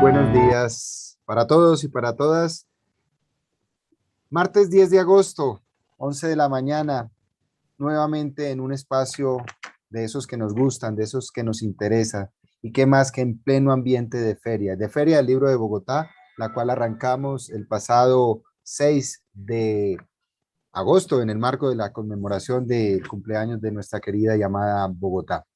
buenos días para todos y para todas. Martes 10 de agosto, 11 de la mañana, nuevamente en un espacio de esos que nos gustan, de esos que nos interesan, y qué más que en pleno ambiente de Feria del Libro de Bogotá, la cual arrancamos el pasado 6 de agosto en el marco de la conmemoración del cumpleaños de nuestra querida y amada Bogotá.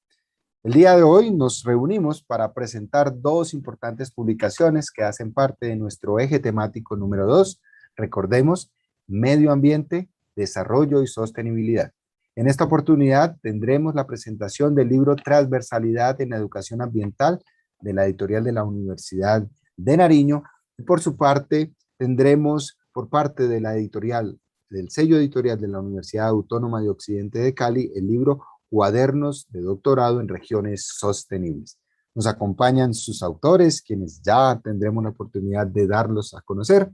El día de hoy nos reunimos para presentar dos importantes publicaciones que hacen parte de nuestro eje temático número 2. Recordemos, medio ambiente, desarrollo y sostenibilidad. En esta oportunidad tendremos la presentación del libro Transversalidad en la Educación Ambiental de la editorial de la Universidad de Nariño. Y por su parte tendremos por parte de la editorial, del sello editorial de la Universidad Autónoma de Occidente de Cali, el libro Cuadernos de Doctorado en Regiones Sostenibles. Nos acompañan sus autores, quienes ya tendremos la oportunidad de darlos a conocer.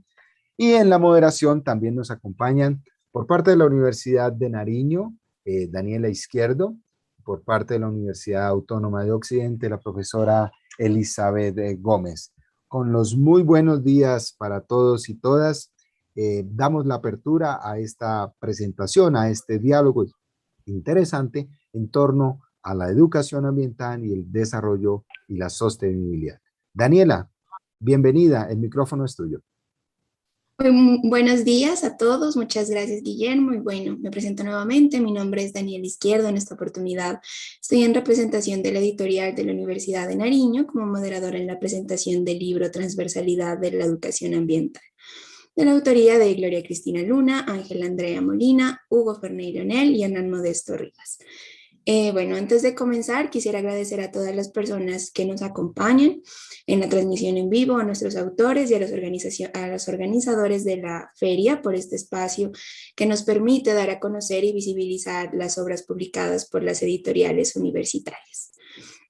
Y en la moderación también nos acompañan por parte de la Universidad de Nariño, Daniela Izquierdo, por parte de la Universidad Autónoma de Occidente, la profesora Elizabeth Gómez. Con los muy buenos días para todos y todas, damos la apertura a esta presentación, a este diálogo interesante en torno a la educación ambiental y el desarrollo y la sostenibilidad. Daniela, bienvenida, el micrófono es tuyo. Buenos días a todos, muchas gracias Guillermo y bueno, me presento nuevamente, mi nombre es Daniela Izquierdo, en esta oportunidad estoy en representación de la editorial de la Universidad de Nariño como moderadora en la presentación del libro Transversalidad de la Educación Ambiental, de la autoría de Gloria Cristina Luna, Ángela Andrea Molina, Hugo Ferney Leonel y Hernán Modesto Rivas. Bueno, antes de comenzar, quisiera agradecer a todas las personas que nos acompañan en la transmisión en vivo, a nuestros autores y a los organizadores de la feria por este espacio que nos permite dar a conocer y visibilizar las obras publicadas por las editoriales universitarias.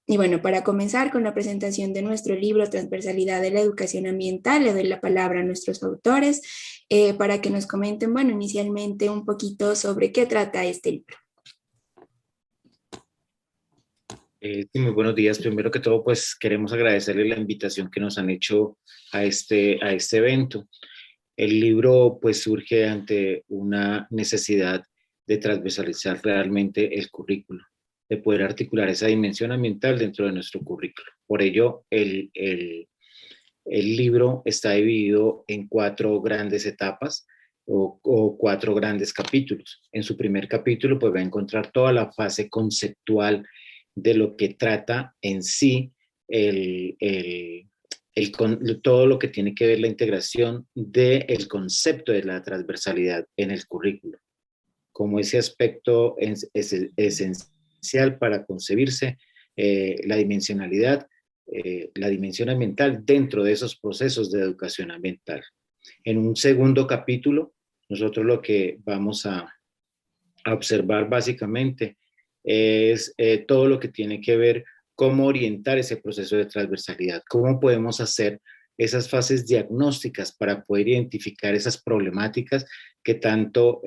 Y bueno, para comenzar con la presentación de nuestro libro Transversalidad de la Educación Ambiental, le doy la palabra a nuestros autores para que nos comenten, bueno, inicialmente un poquito sobre qué trata este libro. Muy buenos días. Primero que todo, pues queremos agradecerle la invitación que nos han hecho a este evento. El libro pues surge ante una necesidad de transversalizar realmente el currículo, de poder articular esa dimensión ambiental dentro de nuestro currículo. Por ello, el libro está dividido en 4 grandes etapas o 4 grandes capítulos. En su primer capítulo pues va a encontrar toda la fase conceptual de lo que trata en sí todo lo que tiene que ver la integración del concepto de la transversalidad en el currículo, como ese aspecto es esencial para concebirse la dimensionalidad, la dimensión ambiental dentro de esos procesos de educación ambiental. En un segundo capítulo, nosotros lo que vamos a observar básicamente es todo lo que tiene que ver cómo orientar ese proceso de transversalidad, cómo podemos hacer esas fases diagnósticas para poder identificar esas problemáticas que tanto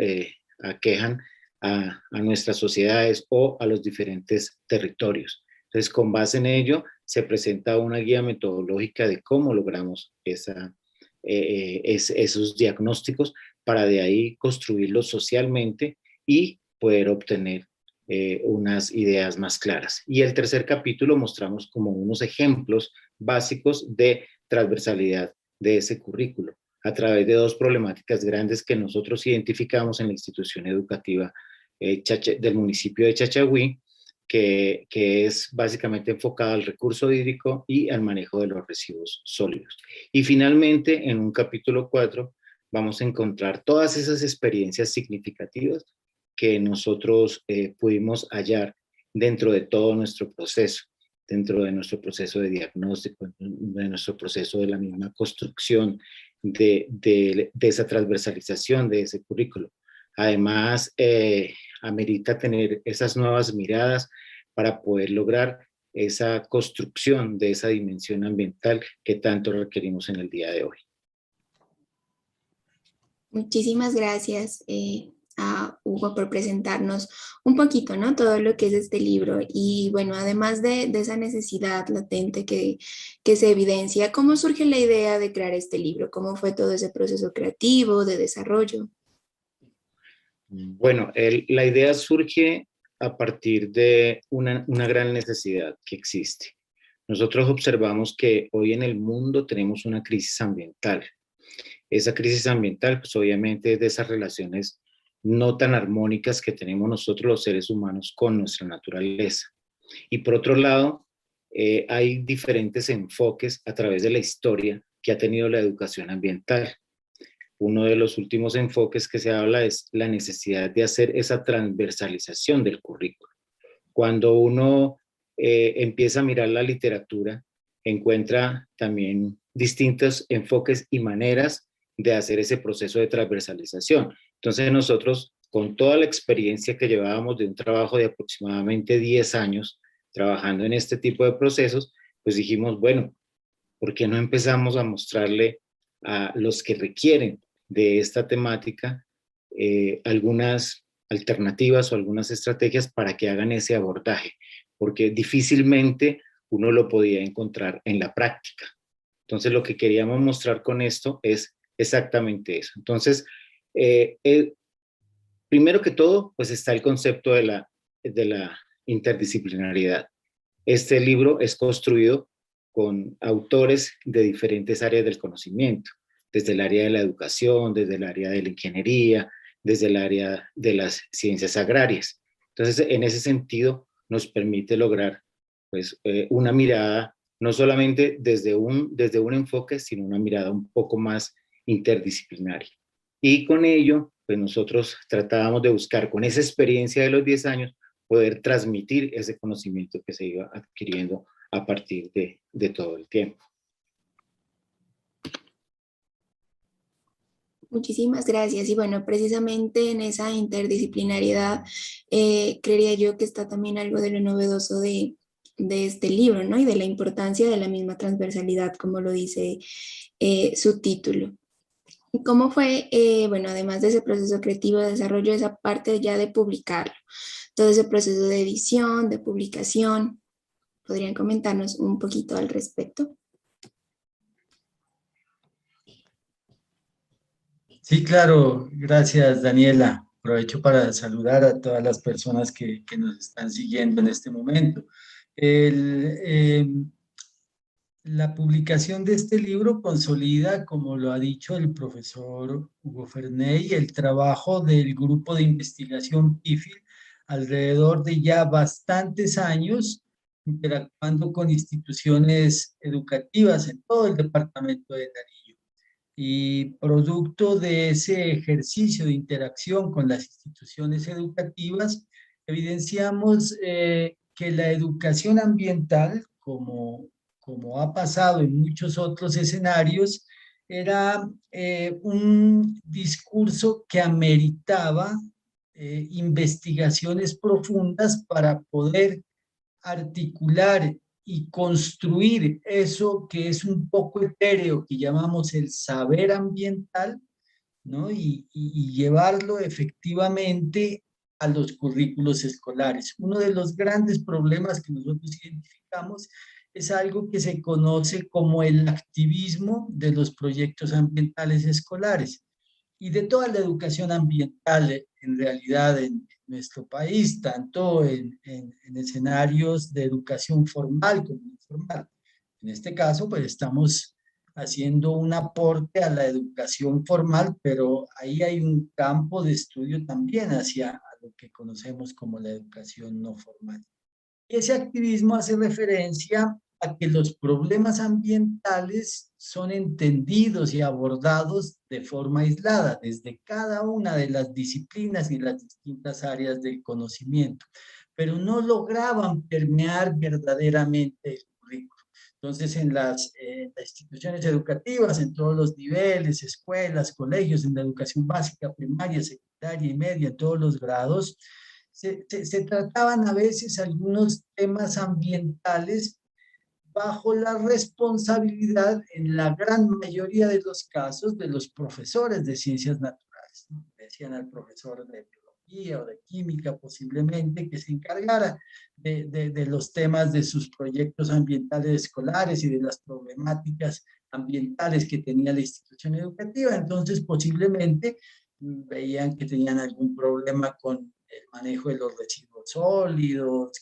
aquejan a nuestras sociedades o a los diferentes territorios. Entonces, con base en ello, se presenta una guía metodológica de cómo logramos esos diagnósticos para de ahí construirlos socialmente y poder obtener unas ideas más claras. Y el tercer capítulo mostramos como unos ejemplos básicos de transversalidad de ese currículo a través de 2 problemáticas grandes que nosotros identificamos en la institución educativa del municipio de Chachagüí, que es básicamente enfocada al recurso hídrico y al manejo de los residuos sólidos. Y finalmente, en un capítulo 4, vamos a encontrar todas esas experiencias significativas que nosotros pudimos hallar dentro de todo nuestro proceso, dentro de nuestro proceso de diagnóstico, de nuestro proceso de la misma construcción de esa transversalización de ese currículo. Además, amerita tener esas nuevas miradas para poder lograr esa construcción de esa dimensión ambiental que tanto requerimos en el día de hoy. Muchísimas gracias a Hugo por presentarnos un poquito, ¿no? Todo lo que es este libro. Y bueno, además de esa necesidad latente que se evidencia, ¿cómo surge la idea de crear este libro? ¿Cómo fue todo ese proceso creativo, de desarrollo? Bueno, la idea surge a partir de una gran necesidad que existe. Nosotros observamos que hoy en el mundo tenemos una crisis ambiental. Esa crisis ambiental, pues obviamente es de esas relaciones no tan armónicas que tenemos nosotros los seres humanos con nuestra naturaleza. Y por otro lado, hay diferentes enfoques a través de la historia que ha tenido la educación ambiental. Uno de los últimos enfoques que se habla es la necesidad de hacer esa transversalización del currículo. Cuando uno empieza a mirar la literatura, encuentra también distintos enfoques y maneras de hacer ese proceso de transversalización. Entonces nosotros, con toda la experiencia que llevábamos de un trabajo de aproximadamente 10 años trabajando en este tipo de procesos, pues dijimos, bueno, ¿por qué no empezamos a mostrarle a los que requieren de esta temática algunas alternativas o algunas estrategias para que hagan ese abordaje? Porque difícilmente uno lo podía encontrar en la práctica. Entonces, lo que queríamos mostrar con esto es exactamente eso. Entonces, primero que todo, pues está el concepto de la interdisciplinariedad. Este libro es construido con autores de diferentes áreas del conocimiento, desde el área de la educación, desde el área de la ingeniería, desde el área de las ciencias agrarias. Entonces, en ese sentido, nos permite lograr pues, una mirada, no solamente desde un enfoque, sino una mirada un poco más interdisciplinaria. Y con ello, pues nosotros tratábamos de buscar, con esa experiencia de los 10 años, poder transmitir ese conocimiento que se iba adquiriendo a partir de todo el tiempo. Muchísimas gracias. Y bueno, precisamente en esa interdisciplinariedad, creería yo que está también algo de lo novedoso de este libro, ¿no? Y de la importancia de la misma transversalidad, como lo dice su título. ¿Y cómo fue, bueno, además de ese proceso creativo de desarrollo, esa parte ya de publicarlo? Todo ese proceso de edición, de publicación, ¿podrían comentarnos un poquito al respecto? Sí, claro, gracias Daniela. Aprovecho para saludar a todas las personas que nos están siguiendo en este momento. La publicación de este libro consolida, como lo ha dicho el profesor Hugo Ferney, el trabajo del grupo de investigación PIFIL alrededor de ya bastantes años, interactuando con instituciones educativas en todo el departamento de Nariño. Y producto de ese ejercicio de interacción con las instituciones educativas, evidenciamos que la educación ambiental, como ha pasado en muchos otros escenarios, era un discurso que ameritaba investigaciones profundas para poder articular y construir eso que es un poco etéreo, que llamamos el saber ambiental, ¿no? Y llevarlo efectivamente a los currículos escolares. Uno de los grandes problemas que nosotros identificamos es algo que se conoce como el activismo de los proyectos ambientales escolares y de toda la educación ambiental en realidad en nuestro país, tanto en escenarios de educación formal como informal. En este caso, pues estamos haciendo un aporte a la educación formal, pero ahí hay un campo de estudio también hacia lo que conocemos como la educación no formal. Ese activismo hace referencia a que los problemas ambientales son entendidos y abordados de forma aislada desde cada una de las disciplinas y las distintas áreas del conocimiento, pero no lograban permear verdaderamente el currículo. Entonces, en las instituciones educativas, en todos los niveles, escuelas, colegios, en la educación básica, primaria, secundaria y media, en todos los grados, se trataban a veces algunos temas ambientales bajo la responsabilidad, en la gran mayoría de los casos, de los profesores de ciencias naturales, ¿no? Decían al profesor de biología o de química posiblemente, que se encargara de los temas de sus proyectos ambientales escolares y de las problemáticas ambientales que tenía la institución educativa. Entonces posiblemente veían que tenían algún problema con el manejo de los residuos sólidos,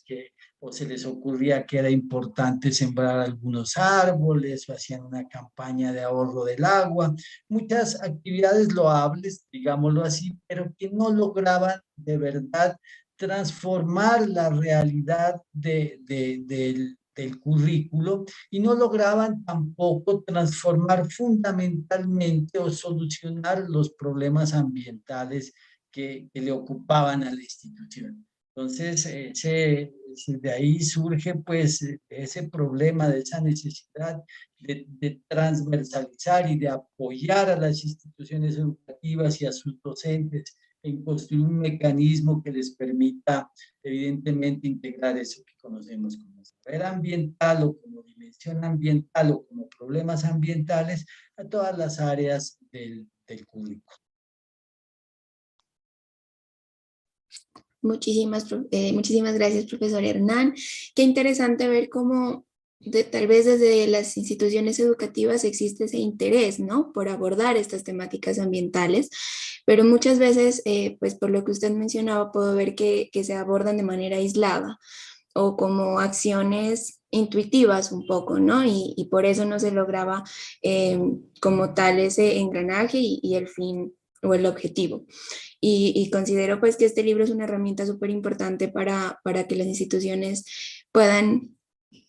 o se les ocurría que era importante sembrar algunos árboles, o hacían una campaña de ahorro del agua, muchas actividades loables, digámoslo así, pero que no lograban de verdad transformar la realidad del currículo, y no lograban tampoco transformar fundamentalmente o solucionar los problemas ambientales que le ocupaban a la institución. Entonces, de ahí surge pues ese problema, de esa necesidad de transversalizar y de apoyar a las instituciones educativas y a sus docentes en construir un mecanismo que les permita evidentemente integrar eso que conocemos como saber ambiental o como dimensión ambiental o como problemas ambientales a todas las áreas del currículo. Muchísimas gracias, profesor Hernán. Qué interesante ver cómo tal vez desde las instituciones educativas existe ese interés, ¿no?, por abordar estas temáticas ambientales, pero muchas veces, pues por lo que usted mencionaba, puedo ver que se abordan de manera aislada o como acciones intuitivas un poco, ¿no? Y por eso no se lograba como tal ese engranaje y el fin o el objetivo. Y considero pues que este libro es una herramienta súper importante para que las instituciones puedan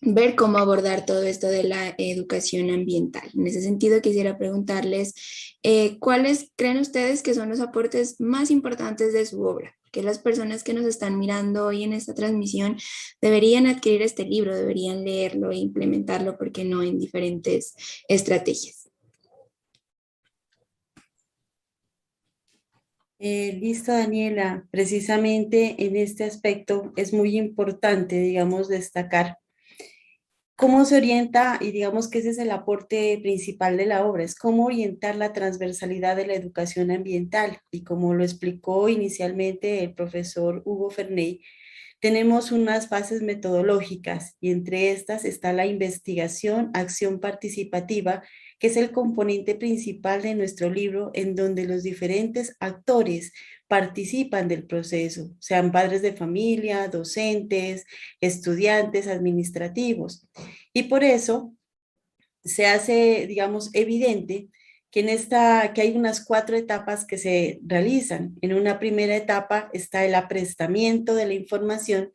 ver cómo abordar todo esto de la educación ambiental. En ese sentido, quisiera preguntarles, ¿cuáles creen ustedes que son los aportes más importantes de su obra? Que las personas que nos están mirando hoy en esta transmisión deberían adquirir este libro, deberían leerlo e implementarlo, ¿por qué no?, en diferentes estrategias. Listo, Daniela. Precisamente en este aspecto es muy importante, digamos, destacar cómo se orienta, y digamos que ese es el aporte principal de la obra, es cómo orientar la transversalidad de la educación ambiental. Y como lo explicó inicialmente el profesor Hugo Ferney, tenemos unas fases metodológicas y entre estas está la investigación, acción participativa, que es el componente principal de nuestro libro, en donde los diferentes actores participan del proceso, sean padres de familia, docentes, estudiantes, administrativos. Y por eso se hace, digamos, evidente que que hay unas 4 etapas que se realizan. En una primera etapa está el aprestamiento de la información,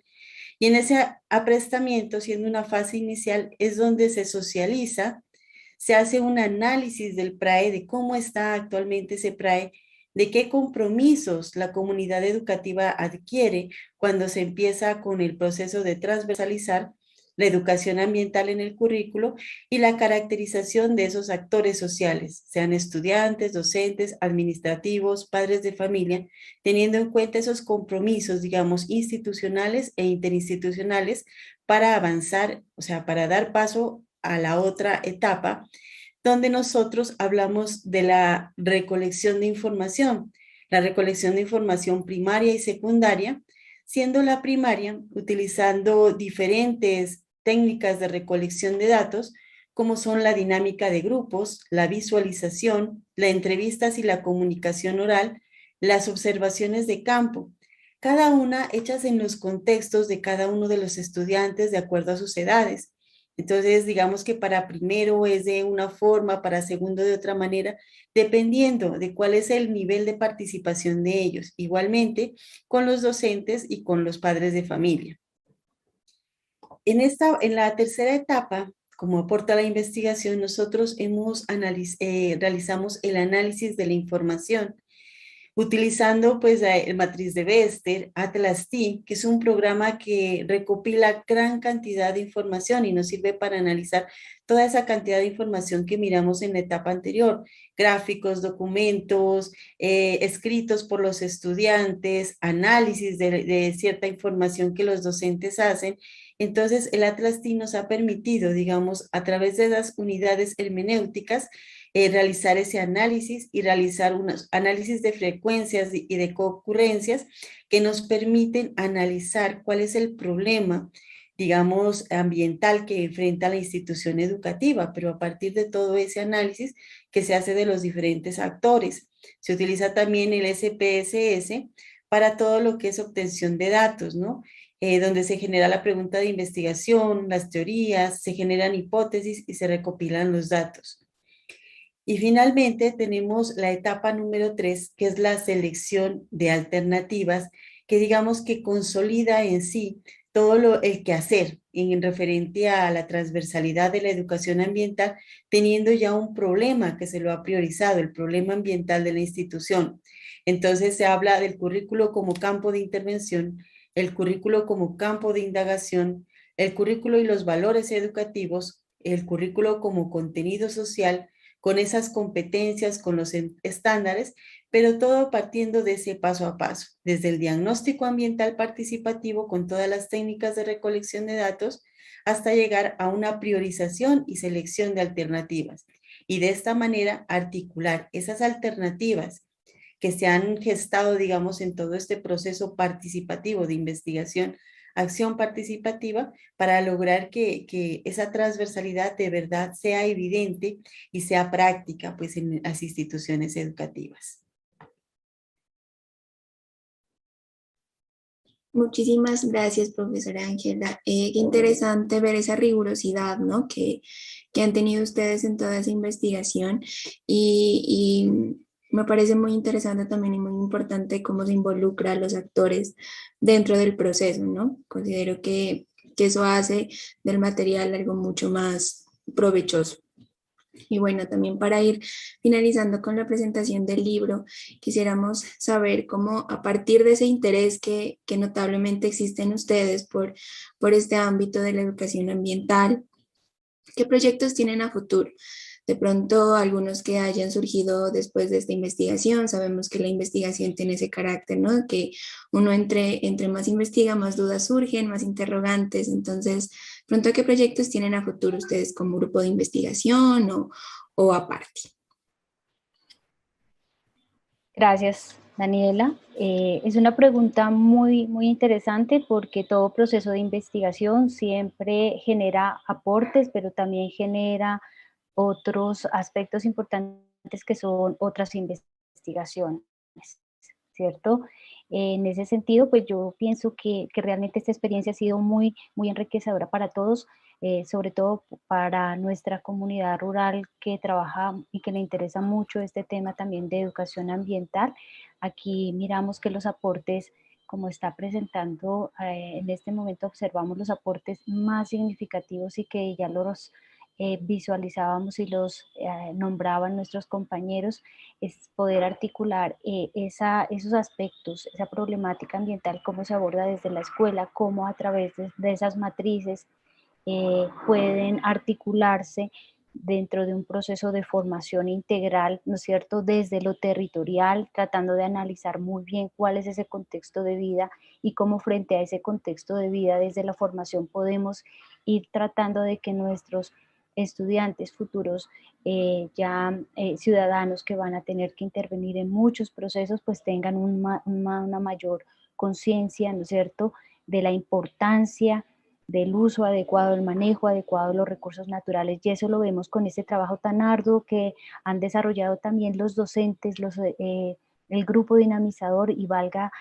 y en ese aprestamiento, siendo una fase inicial, es donde se socializa, se hace un análisis del PRAE, de cómo está actualmente ese PRAE, de qué compromisos la comunidad educativa adquiere cuando se empieza con el proceso de transversalizar la educación ambiental en el currículo, y la caracterización de esos actores sociales, sean estudiantes, docentes, administrativos, padres de familia, teniendo en cuenta esos compromisos, digamos, institucionales e interinstitucionales para avanzar, o sea, para dar paso a la otra etapa, donde nosotros hablamos de la recolección de información primaria y secundaria, siendo la primaria utilizando diferentes técnicas de recolección de datos, como son la dinámica de grupos, la visualización, las entrevistas y la comunicación oral, las observaciones de campo, cada una hechas en los contextos de cada uno de los estudiantes de acuerdo a sus edades. Entonces, digamos que para primero es de una forma, para segundo de otra manera, dependiendo de cuál es el nivel de participación de ellos. Igualmente, con los docentes y con los padres de familia. En la tercera etapa, como aporta la investigación, nosotros realizamos el análisis de la información, utilizando pues el matriz de Bester, Atlas-T, que es un programa que recopila gran cantidad de información y nos sirve para analizar toda esa cantidad de información que miramos en la etapa anterior, gráficos, documentos, escritos por los estudiantes, análisis de cierta información que los docentes hacen. Entonces, el Atlas TIC nos ha permitido, digamos, a través de las unidades hermenéuticas, realizar ese análisis y realizar unos análisis de frecuencias y de concurrencias que nos permiten analizar cuál es el problema, digamos, ambiental que enfrenta la institución educativa, pero a partir de todo ese análisis que se hace de los diferentes actores. Se utiliza también el SPSS para todo lo que es obtención de datos, ¿no? Donde se genera la pregunta de investigación, las teorías, se generan hipótesis y se recopilan los datos. Y finalmente tenemos la etapa número 3, que es la selección de alternativas, que digamos que consolida en sí todo el quehacer en referente a la transversalidad de la educación ambiental, teniendo ya un problema que se lo ha priorizado, el problema ambiental de la institución. Entonces se habla del currículo como campo de intervención, el currículo como campo de indagación, el currículo y los valores educativos, el currículo como contenido social, con esas competencias, con los estándares, pero todo partiendo de ese paso a paso, desde el diagnóstico ambiental participativo con todas las técnicas de recolección de datos, hasta llegar a una priorización y selección de alternativas. Y de esta manera articular esas alternativas que se han gestado, digamos, en todo este proceso participativo de investigación, acción participativa, para lograr que esa transversalidad de verdad sea evidente y sea práctica, pues, en las instituciones educativas. Muchísimas gracias, profesora Ángela. Qué interesante ver esa rigurosidad, ¿no? que han tenido ustedes en toda esa investigación y me parece muy interesante también y muy importante cómo se involucra a los actores dentro del proceso, ¿no? Considero que eso hace del material algo mucho más provechoso. Y bueno, también para ir finalizando con la presentación del libro, quisiéramos saber cómo a partir de ese interés que notablemente existe en ustedes por este ámbito de la educación ambiental, ¿qué proyectos tienen a futuro? De pronto, algunos que hayan surgido después de esta investigación, sabemos que la investigación tiene ese carácter, ¿no? Que uno entre más investiga, más dudas surgen, más interrogantes. Entonces, de pronto, ¿qué proyectos tienen a futuro ustedes como grupo de investigación o aparte? Gracias, Daniela. Es una pregunta muy, muy interesante porque todo proceso de investigación siempre genera aportes, pero también genera otros aspectos importantes que son otras investigaciones, ¿cierto? En ese sentido, pues yo pienso que realmente esta experiencia ha sido muy, muy enriquecedora para todos, sobre todo para nuestra comunidad rural que trabaja y que le interesa mucho este tema también de educación ambiental. Aquí miramos que los aportes, como está presentando, en este momento observamos los aportes más significativos y que ya los visualizábamos y los nombraban nuestros compañeros, es poder articular esos aspectos, esa problemática ambiental, cómo se aborda desde la escuela, cómo a través de esas matrices pueden articularse dentro de un proceso de formación integral, ¿no es cierto?, desde lo territorial, tratando de analizar muy bien cuál es ese contexto de vida y cómo frente a ese contexto de vida desde la formación podemos ir tratando de que nuestros estudiantes futuros, ciudadanos que van a tener que intervenir en muchos procesos, pues tengan una mayor conciencia, ¿no es cierto?, de la importancia del uso adecuado, del manejo adecuado de los recursos naturales, y eso lo vemos con este trabajo tan arduo que han desarrollado también los docentes, el grupo dinamizador, y valga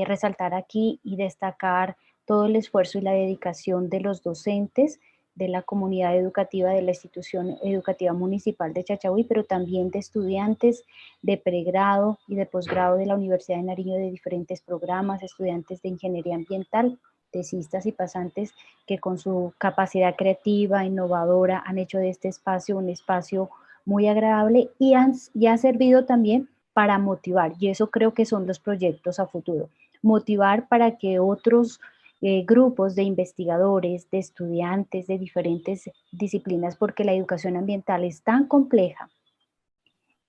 resaltar aquí y destacar todo el esfuerzo y la dedicación de los docentes, de la comunidad educativa de la institución educativa municipal de Chachagüí, pero también de estudiantes de pregrado y de posgrado de la Universidad de Nariño de diferentes programas, estudiantes de ingeniería ambiental, tesistas y pasantes que con su capacidad creativa, innovadora, han hecho de este espacio un espacio muy agradable y ha servido también para motivar, y eso creo que son los proyectos a futuro, motivar para que otros grupos de investigadores, de estudiantes de diferentes disciplinas, porque la educación ambiental es tan compleja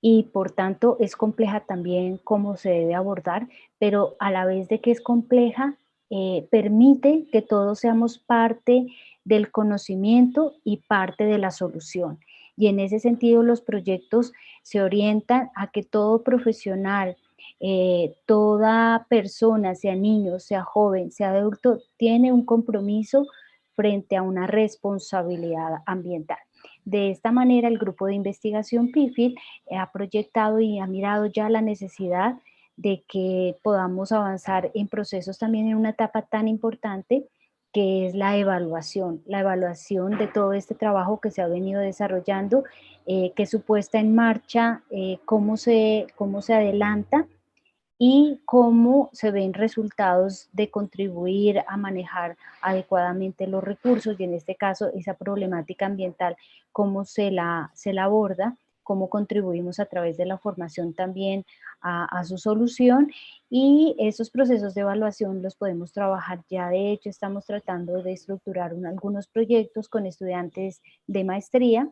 y por tanto es compleja también cómo se debe abordar, pero a la vez de que es compleja, permite que todos seamos parte del conocimiento y parte de la solución. Y en ese sentido los proyectos se orientan a que todo profesional, toda persona, sea niño, sea joven, sea adulto, tiene un compromiso frente a una responsabilidad ambiental. De esta manera, el grupo de investigación PIFIL ha proyectado y ha mirado ya la necesidad de que podamos avanzar en procesos también en una etapa tan importante que es la evaluación de todo este trabajo que se ha venido desarrollando, que su puesta en marcha, cómo se adelanta y cómo se ven resultados de contribuir a manejar adecuadamente los recursos y en este caso esa problemática ambiental, cómo se la aborda, cómo contribuimos a través de la formación también a su solución y esos procesos de evaluación los podemos trabajar ya. De hecho, estamos tratando de estructurar algunos proyectos con estudiantes de maestría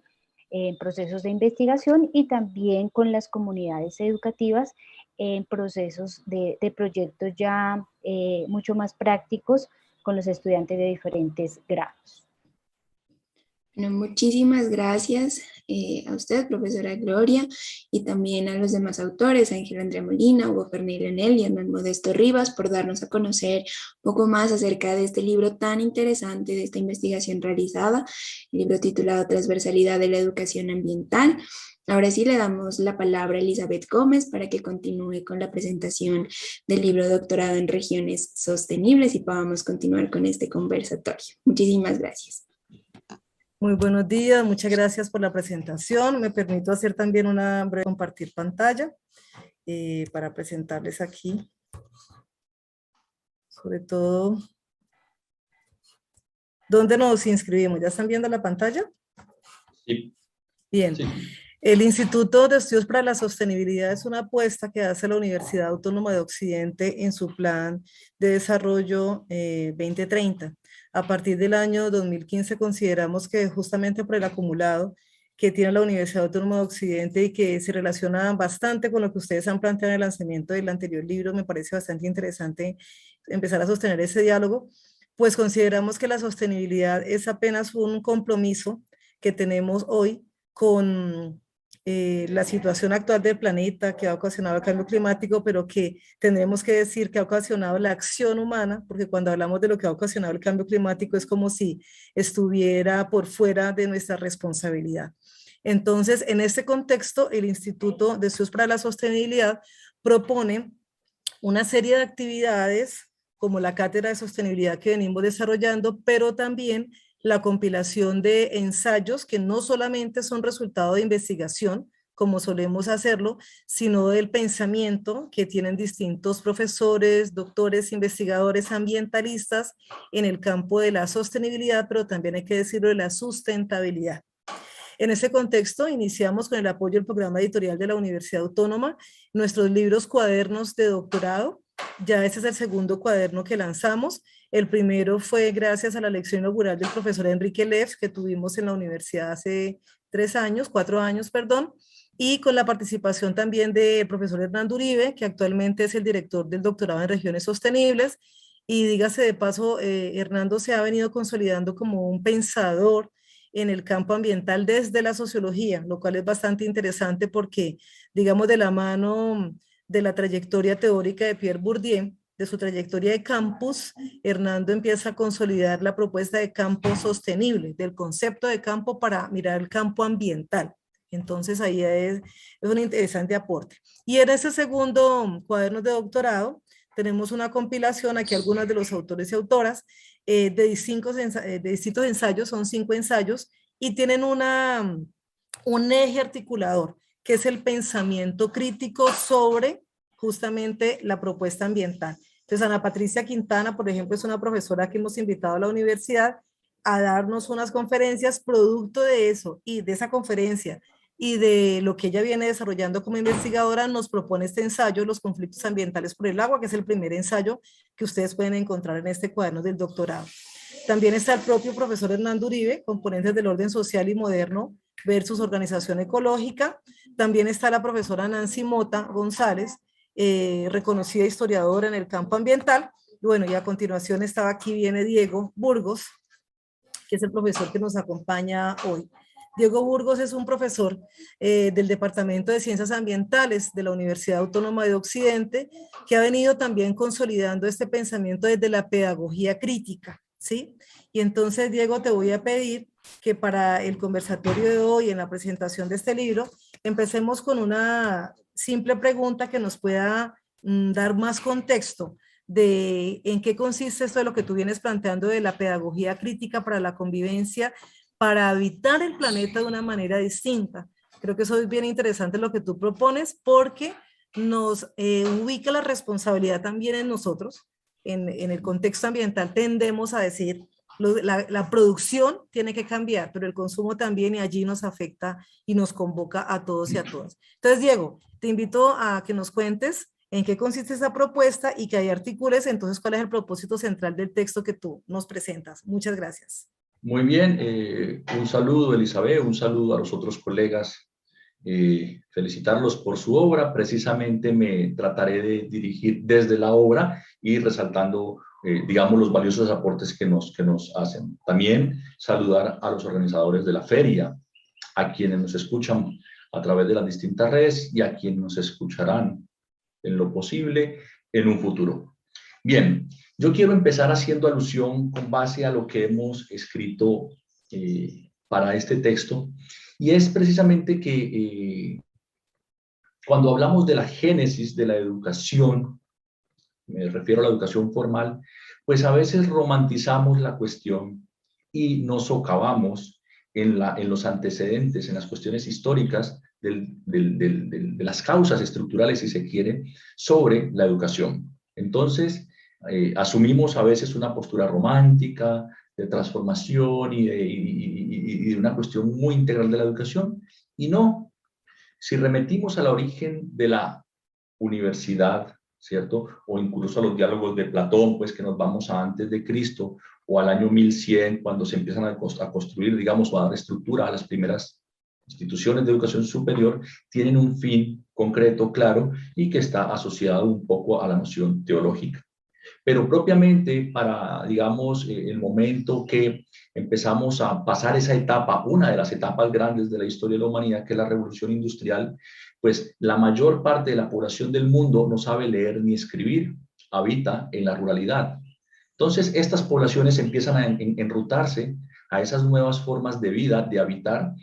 en procesos de investigación y también con las comunidades educativas en procesos de proyectos ya mucho más prácticos con los estudiantes de diferentes grados. Bueno, muchísimas gracias a usted, profesora Gloria, y también a los demás autores, Ángel Andrea Molina, Hugo Fernández Leonel y Hernán Modesto Rivas, por darnos a conocer un poco más acerca de este libro tan interesante, de esta investigación realizada, el libro titulado Transversalidad de la Educación Ambiental. Ahora sí le damos la palabra a Elizabeth Gómez para que continúe con la presentación del libro Doctorado en Regiones Sostenibles y podamos continuar con este conversatorio. Muchísimas gracias. Muy buenos días, muchas gracias por la presentación. Me permito hacer también una breve compartir pantalla para presentarles aquí, sobre todo, ¿dónde nos inscribimos? ¿Ya están viendo la pantalla? Sí. Bien. Sí. El Instituto de Estudios para la Sostenibilidad es una apuesta que hace la Universidad Autónoma de Occidente en su plan de desarrollo 2030. A partir del año 2015 consideramos que justamente por el acumulado que tiene la Universidad Autónoma de Occidente y que se relaciona bastante con lo que ustedes han planteado en el lanzamiento del anterior libro, me parece bastante interesante empezar a sostener ese diálogo, pues consideramos que la sostenibilidad es apenas un compromiso que tenemos hoy con la situación actual del planeta que ha ocasionado el cambio climático, pero que tendremos que decir que ha ocasionado la acción humana, porque cuando hablamos de lo que ha ocasionado el cambio climático es como si estuviera por fuera de nuestra responsabilidad. Entonces, en este contexto, el Instituto de Estudios para la Sostenibilidad propone una serie de actividades como la cátedra de sostenibilidad que venimos desarrollando, pero también la compilación de ensayos que no solamente son resultado de investigación, como solemos hacerlo, sino del pensamiento que tienen distintos profesores, doctores, investigadores, ambientalistas en el campo de la sostenibilidad, pero también hay que decirlo de la sustentabilidad. En ese contexto, iniciamos con el apoyo del programa editorial de la Universidad Autónoma, nuestros libros cuadernos de doctorado. Ya este es el segundo cuaderno que lanzamos. El primero fue gracias a la lección inaugural del profesor Enrique Leff, que tuvimos en la universidad hace 4 años, y con la participación también del profesor Hernando Uribe, que actualmente es el director del doctorado en regiones sostenibles. Y dígase de paso, Hernando se ha venido consolidando como un pensador en el campo ambiental desde la sociología, lo cual es bastante interesante porque, digamos, de la mano de la trayectoria teórica de Pierre Bourdieu, de su trayectoria de campus, Hernando empieza a consolidar la propuesta de campo sostenible, del concepto de campo para mirar el campo ambiental. Entonces ahí es un interesante aporte. Y en ese segundo cuaderno de doctorado tenemos una compilación, aquí algunos de los autores y autoras, de distintos ensayos, son 5 ensayos, y tienen un eje articulador, que es el pensamiento crítico sobre justamente la propuesta ambiental. Entonces, Ana Patricia Quintana, por ejemplo, es una profesora que hemos invitado a la universidad a darnos unas conferencias producto de eso, y de esa conferencia, y de lo que ella viene desarrollando como investigadora, nos propone este ensayo, Los conflictos ambientales por el agua, que es el primer ensayo que ustedes pueden encontrar en este cuaderno del doctorado. También está el propio profesor Hernando Uribe, Componentes del orden social y moderno versus organización ecológica. También está la profesora Nancy Mota González, reconocida historiadora en el campo ambiental. Bueno, y a continuación estaba aquí, viene Diego Burgos, que es el profesor que nos acompaña hoy. Diego Burgos es un profesor del Departamento de Ciencias Ambientales de la Universidad Autónoma de Occidente, que ha venido también consolidando este pensamiento desde la pedagogía crítica, ¿sí? Y entonces, Diego, te voy a pedir que para el conversatorio de hoy, en la presentación de este libro, empecemos con una simple pregunta que nos pueda dar más contexto de en qué consiste esto de lo que tú vienes planteando de la pedagogía crítica para la convivencia, para habitar el planeta de una manera distinta. Creo que eso es bien interesante lo que tú propones, porque nos ubica la responsabilidad también en nosotros. En el contexto ambiental tendemos a decir, la producción tiene que cambiar, pero el consumo también, y allí nos afecta y nos convoca a todos y a todas. Entonces, Diego, te invito a que nos cuentes en qué consiste esta propuesta y que ahí articules entonces cuál es el propósito central del texto que tú nos presentas. Muchas gracias. Muy bien, un saludo, Elizabeth, un saludo a los otros colegas, felicitarlos por su obra. Precisamente me trataré de dirigir desde la obra y resaltando, digamos, los valiosos aportes que nos hacen. También saludar a los organizadores de la feria, a quienes nos escuchan a través de las distintas redes y a quienes nos escucharán en lo posible en un futuro. Bien, yo quiero empezar haciendo alusión con base a lo que hemos escrito para este texto, y es precisamente que cuando hablamos de la génesis de la educación, me refiero a la educación formal, pues a veces romantizamos la cuestión y nos socavamos en los antecedentes, en las cuestiones históricas de las causas estructurales, si se quiere, sobre la educación. Entonces, asumimos a veces una postura romántica, de transformación y de una cuestión muy integral de la educación, y no. Si remitimos al origen de la universidad, ¿cierto? O incluso a los diálogos de Platón, pues que nos vamos a antes de Cristo, o al año 1100, cuando se empiezan a construir, digamos, o a dar estructura a las primeras instituciones de educación superior, tienen un fin concreto, claro, y que está asociado un poco a la noción teológica. Pero propiamente para, digamos, el momento que empezamos a pasar esa etapa, una de las etapas grandes de la historia de la humanidad, que es la revolución industrial, pues la mayor parte de la población del mundo no sabe leer ni escribir, habita en la ruralidad. Entonces, estas poblaciones empiezan a enrutarse a esas nuevas formas de vida, de habitar,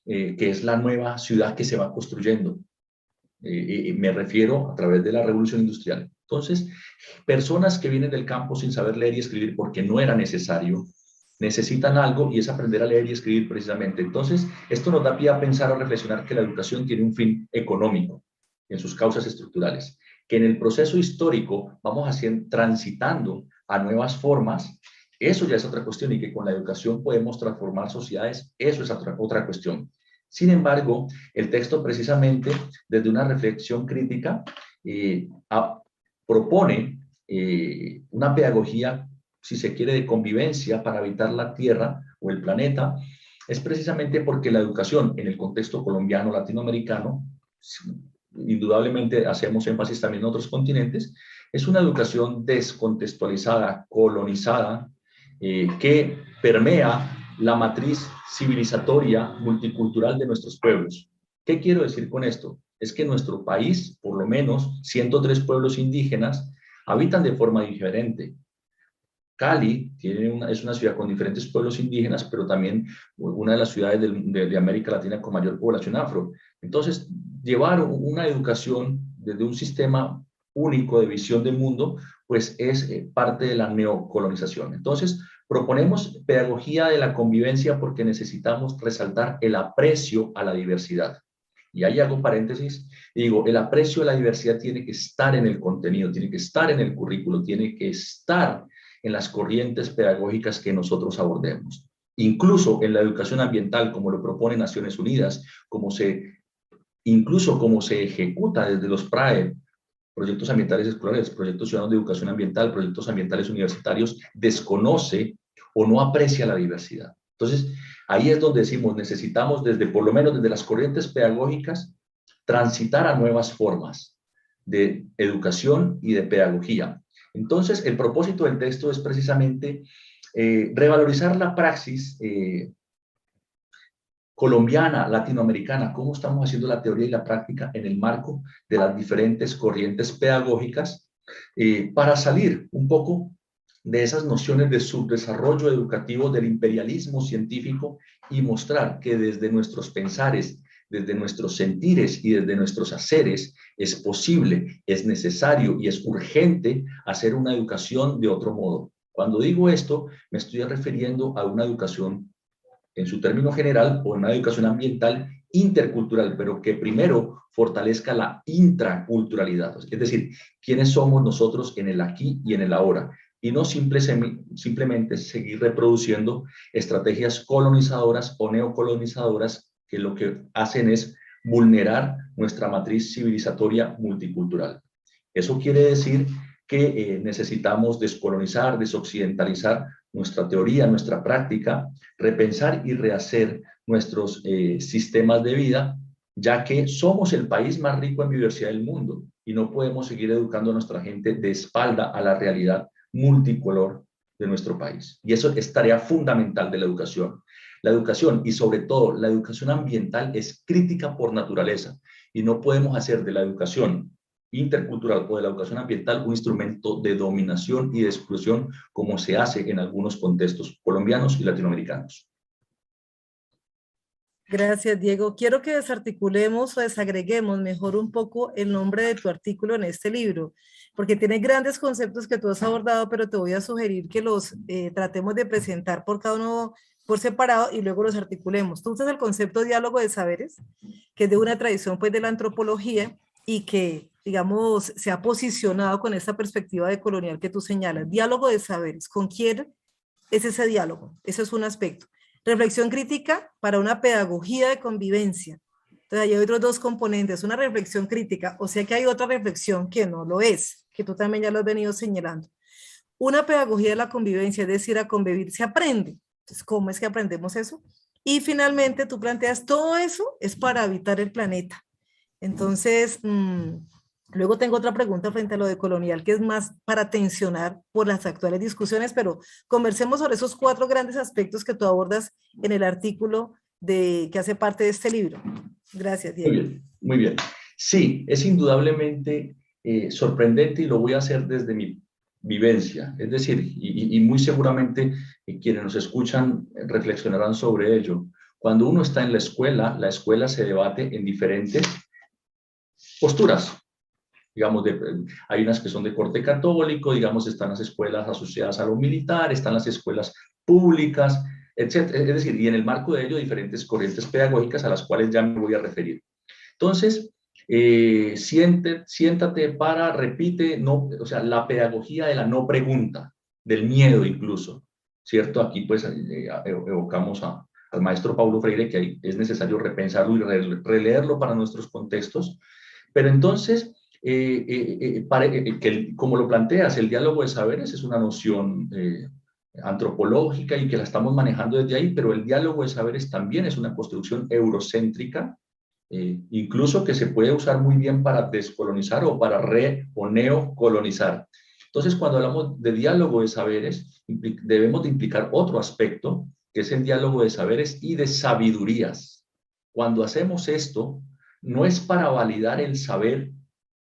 que es la nueva ciudad que se va construyendo. Me refiero a través de la revolución industrial. Entonces, personas que vienen del campo sin saber leer y escribir porque no era necesario, necesitan algo, y es aprender a leer y escribir precisamente. Entonces, esto nos da pie a pensar o reflexionar que la educación tiene un fin económico en sus causas estructurales, que en el proceso histórico vamos transitando a nuevas formas. Eso ya es otra cuestión, y que con la educación podemos transformar sociedades, eso es otra cuestión. Sin embargo, el texto precisamente, desde una reflexión crítica, propone una pedagogía, si se quiere, de convivencia para habitar la Tierra o el planeta. Es precisamente porque la educación en el contexto colombiano, latinoamericano, indudablemente hacemos énfasis también en otros continentes, es una educación descontextualizada, colonizada, que permea la matriz civilizatoria multicultural de nuestros pueblos. ¿Qué quiero decir con esto? Es que nuestro país, por lo menos 103 pueblos indígenas, habitan de forma diferente. Cali es una ciudad con diferentes pueblos indígenas, pero también una de las ciudades de América Latina con mayor población afro. Entonces, llevar una educación desde un sistema único de visión del mundo, pues es parte de la neocolonización. Entonces, proponemos pedagogía de la convivencia porque necesitamos resaltar el aprecio a la diversidad. Y ahí hago paréntesis y digo, el aprecio a la diversidad tiene que estar en el contenido, tiene que estar en el currículo, tiene que estar en las corrientes pedagógicas que nosotros abordemos. incluso en la educación ambiental, como lo propone Naciones Unidas, incluso como se ejecuta desde los PRAE, proyectos ambientales escolares, proyectos ciudadanos de educación ambiental, proyectos ambientales universitarios, desconoce o no aprecia la diversidad. Entonces, ahí es donde decimos, necesitamos por lo menos desde las corrientes pedagógicas, transitar a nuevas formas de educación y de pedagogía. Entonces, el propósito del texto es precisamente revalorizar la praxis colombiana, latinoamericana, cómo estamos haciendo la teoría y la práctica en el marco de las diferentes corrientes pedagógicas, para salir un poco de esas nociones de subdesarrollo educativo del imperialismo científico y mostrar que desde nuestros pensares, desde nuestros sentires y desde nuestros haceres es posible, es necesario y es urgente hacer una educación de otro modo. Cuando digo esto, me estoy refiriendo a una educación en su término general o una educación ambiental intercultural, pero que primero fortalezca la intraculturalidad, es decir, quiénes somos nosotros en el aquí y en el ahora, y no simplemente seguir reproduciendo estrategias colonizadoras o neocolonizadoras que lo que hacen es vulnerar nuestra matriz civilizatoria multicultural. Eso quiere decir que necesitamos descolonizar, desoccidentalizar nuestra teoría, nuestra práctica, repensar y rehacer nuestros sistemas de vida, ya que somos el país más rico en biodiversidad del mundo y no podemos seguir educando a nuestra gente de espalda a la realidad multicolor de nuestro país. Y eso es tarea fundamental de la educación. La educación, y sobre todo la educación ambiental, es crítica por naturaleza y no podemos hacer de la educación intercultural o de la educación ambiental un instrumento de dominación y de exclusión como se hace en algunos contextos colombianos y latinoamericanos. Gracias, Diego. Quiero que desarticulemos o desagreguemos mejor un poco el nombre de tu artículo en este libro, porque tiene grandes conceptos que tú has abordado, pero te voy a sugerir que los tratemos de presentar por cada uno por separado y luego los articulemos. Tú usas el concepto diálogo de saberes, que es de una tradición pues de la antropología y que, digamos, se ha posicionado con esta perspectiva de colonial que tú señalas. Diálogo de saberes. ¿Con quién es ese diálogo? Ese es un aspecto. Reflexión crítica para una pedagogía de convivencia. Entonces, hay otros dos componentes, una reflexión crítica, o sea que hay otra reflexión que no lo es, que tú también ya lo has venido señalando. Una pedagogía de la convivencia, es decir, a convivir se aprende. Entonces, ¿cómo es que aprendemos eso? Y finalmente tú planteas, todo eso es para habitar el planeta. Entonces, luego tengo otra pregunta frente a lo de colonial, que es más para tensionar por las actuales discusiones, pero conversemos sobre esos 4 grandes aspectos que tú abordas en el artículo que hace parte de este libro. Gracias, Diego. Muy bien, muy bien. Sí, es indudablemente sorprendente y lo voy a hacer desde mi vivencia. Es decir, y muy seguramente quienes nos escuchan reflexionarán sobre ello. Cuando uno está en la escuela se debate en diferentes posturas. Digamos, hay unas que son de corte católico, digamos, están las escuelas asociadas a lo militar, están las escuelas públicas, etc. Es decir, y en el marco de ello, diferentes corrientes pedagógicas a las cuales ya me voy a referir. Entonces, siéntate, repite, no, o sea, la pedagogía de la no pregunta, del miedo incluso, ¿cierto? Aquí pues evocamos al maestro Paulo Freire, que es necesario repensarlo y releerlo para nuestros contextos, pero entonces, como lo planteas, el diálogo de saberes es una noción antropológica y que la estamos manejando desde ahí, pero el diálogo de saberes también es una construcción eurocéntrica, incluso que se puede usar muy bien para descolonizar o para o neocolonizar. Entonces, cuando hablamos de diálogo de saberes, debemos de implicar otro aspecto, que es el diálogo de saberes y de sabidurías. Cuando hacemos esto, no es para validar el saber,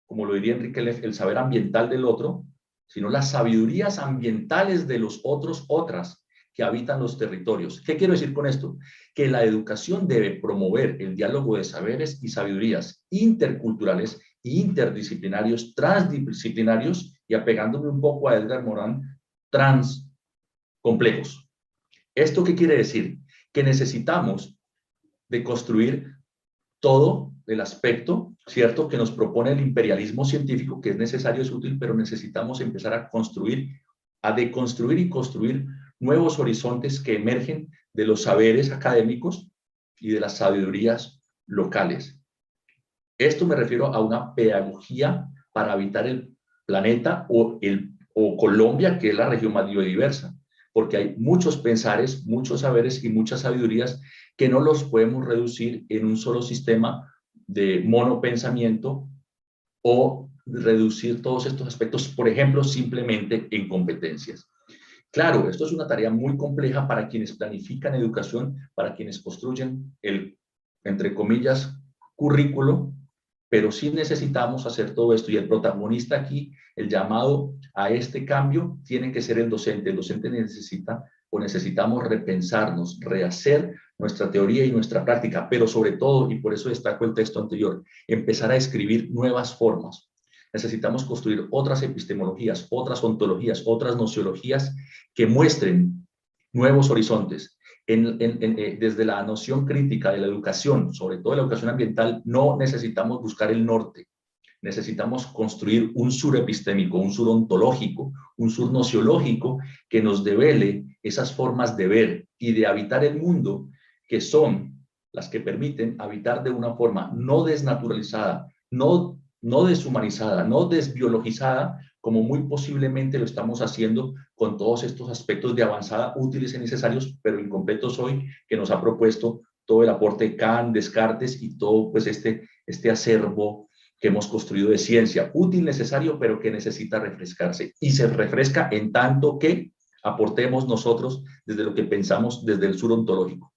como lo diría Enrique Leff, el saber ambiental del otro, sino las sabidurías ambientales de los otras que habitan los territorios. ¿Qué quiero decir con esto? Que la educación debe promover el diálogo de saberes y sabidurías interculturales, interdisciplinarios, transdisciplinarios y, apegándome un poco a Edgar Morin, transcomplejos. ¿Esto qué quiere decir? Que necesitamos de construir todo el aspecto, ¿cierto?, que nos propone el imperialismo científico, que es necesario, es útil, pero necesitamos empezar a construir, a deconstruir y construir nuevos horizontes que emergen de los saberes académicos y de las sabidurías locales. Esto me refiero a una pedagogía para habitar el planeta o Colombia, que es la región más biodiversa, porque hay muchos pensares, muchos saberes y muchas sabidurías que no los podemos reducir en un solo sistema de monopensamiento o reducir todos estos aspectos, por ejemplo, simplemente en competencias. Claro, esto es una tarea muy compleja para quienes planifican educación, para quienes construyen el, entre comillas, currículo, pero sí necesitamos hacer todo esto, y el protagonista aquí, el llamado a este cambio, tiene que ser el docente. El docente necesita o necesitamos repensarnos, rehacer nuestra teoría y nuestra práctica, pero sobre todo, y por eso destaco el texto anterior, empezar a escribir nuevas formas. Necesitamos construir otras epistemologías, otras ontologías, otras nociologías que muestren nuevos horizontes. Desde la noción crítica de la educación, sobre todo de la educación ambiental, no necesitamos buscar el norte. Necesitamos construir un sur epistémico, un sur ontológico, un sur nociológico que nos devele esas formas de ver y de habitar el mundo que son las que permiten habitar de una forma no desnaturalizada, no deshumanizada, no desbiologizada, como muy posiblemente lo estamos haciendo con todos estos aspectos de avanzada útiles y necesarios, pero incompletos hoy, que nos ha propuesto todo el aporte de Kant, Descartes y todo pues este acervo que hemos construido de ciencia, útil, necesario, pero que necesita refrescarse. Y se refresca en tanto que aportemos nosotros desde lo que pensamos desde el sur ontológico.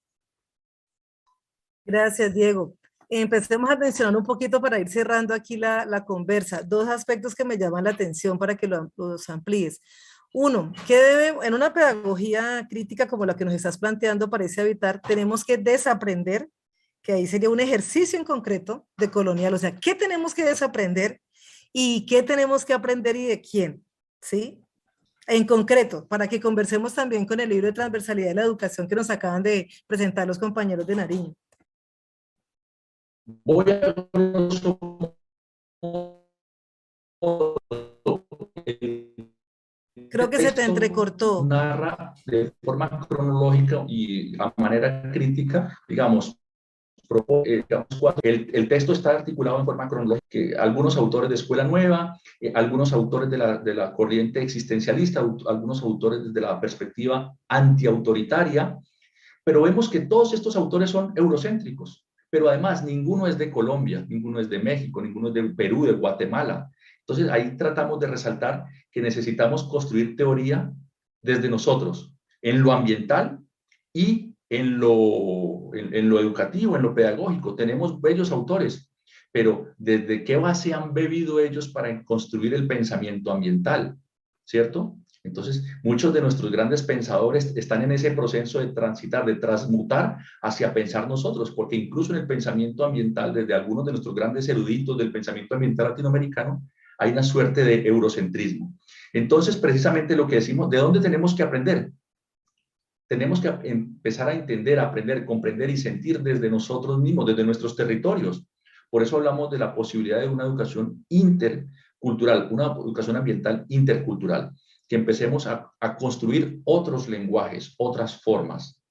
Gracias, Diego. Empecemos a mencionar un poquito para ir cerrando aquí la conversa. Dos aspectos que me llaman la atención para que los amplíes. Uno, ¿qué debe, en una pedagogía crítica como la que nos estás planteando parece habitar, tenemos que desaprender, que ahí sería un ejercicio en concreto de colonial, o sea, ¿qué tenemos que desaprender y qué tenemos que aprender y de quién? ¿Sí? En concreto, para que conversemos también con el libro de transversalidad de la educación que nos acaban de presentar los compañeros de Nariño. Voy a creo que se te entrecortó. Narra de forma cronológica y a manera crítica, digamos, el texto está articulado en forma cronológica, que algunos autores de Escuela Nueva, algunos autores de la corriente existencialista, algunos autores desde la perspectiva antiautoritaria, pero vemos que todos estos autores son eurocéntricos, pero además ninguno es de Colombia, ninguno es de México, ninguno es de Perú, de Guatemala. Entonces ahí tratamos de resaltar que necesitamos construir teoría desde nosotros, en lo ambiental y en lo educativo, en lo pedagógico. Tenemos bellos autores, pero ¿desde qué base han bebido ellos para construir el pensamiento ambiental? ¿Cierto? Entonces, muchos de nuestros grandes pensadores están en ese proceso de transitar, de transmutar hacia pensar nosotros, porque incluso en el pensamiento ambiental, desde algunos de nuestros grandes eruditos del pensamiento ambiental latinoamericano, hay una suerte de eurocentrismo. Entonces, precisamente lo que decimos, ¿de dónde tenemos que aprender? Tenemos que empezar a entender, aprender, comprender y sentir desde nosotros mismos, desde nuestros territorios. Por eso hablamos de la posibilidad de una educación intercultural, una educación ambiental intercultural, que empecemos a construir otros lenguajes, otras formas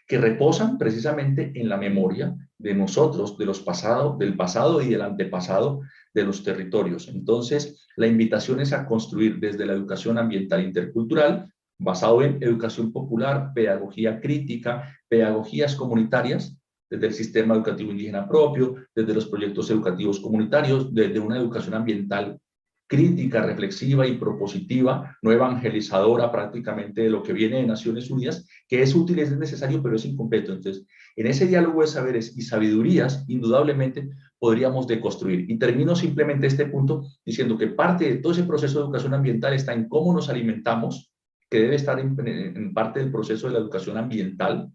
que reposan precisamente en la memoria de nosotros, del pasado y del antepasado de los territorios. Entonces, la invitación es a construir desde la educación ambiental intercultural, basado en educación popular, pedagogía crítica, pedagogías comunitarias, desde el sistema educativo indígena propio, desde los proyectos educativos comunitarios, desde una educación ambiental crítica, reflexiva y propositiva, no evangelizadora prácticamente de lo que viene de Naciones Unidas, que es útil, es necesario, pero es incompleto. Entonces, en ese diálogo de saberes y sabidurías, indudablemente podríamos deconstruir. Y termino simplemente este punto diciendo que parte de todo ese proceso de educación ambiental está en cómo nos alimentamos, que debe estar en parte del proceso de la educación ambiental,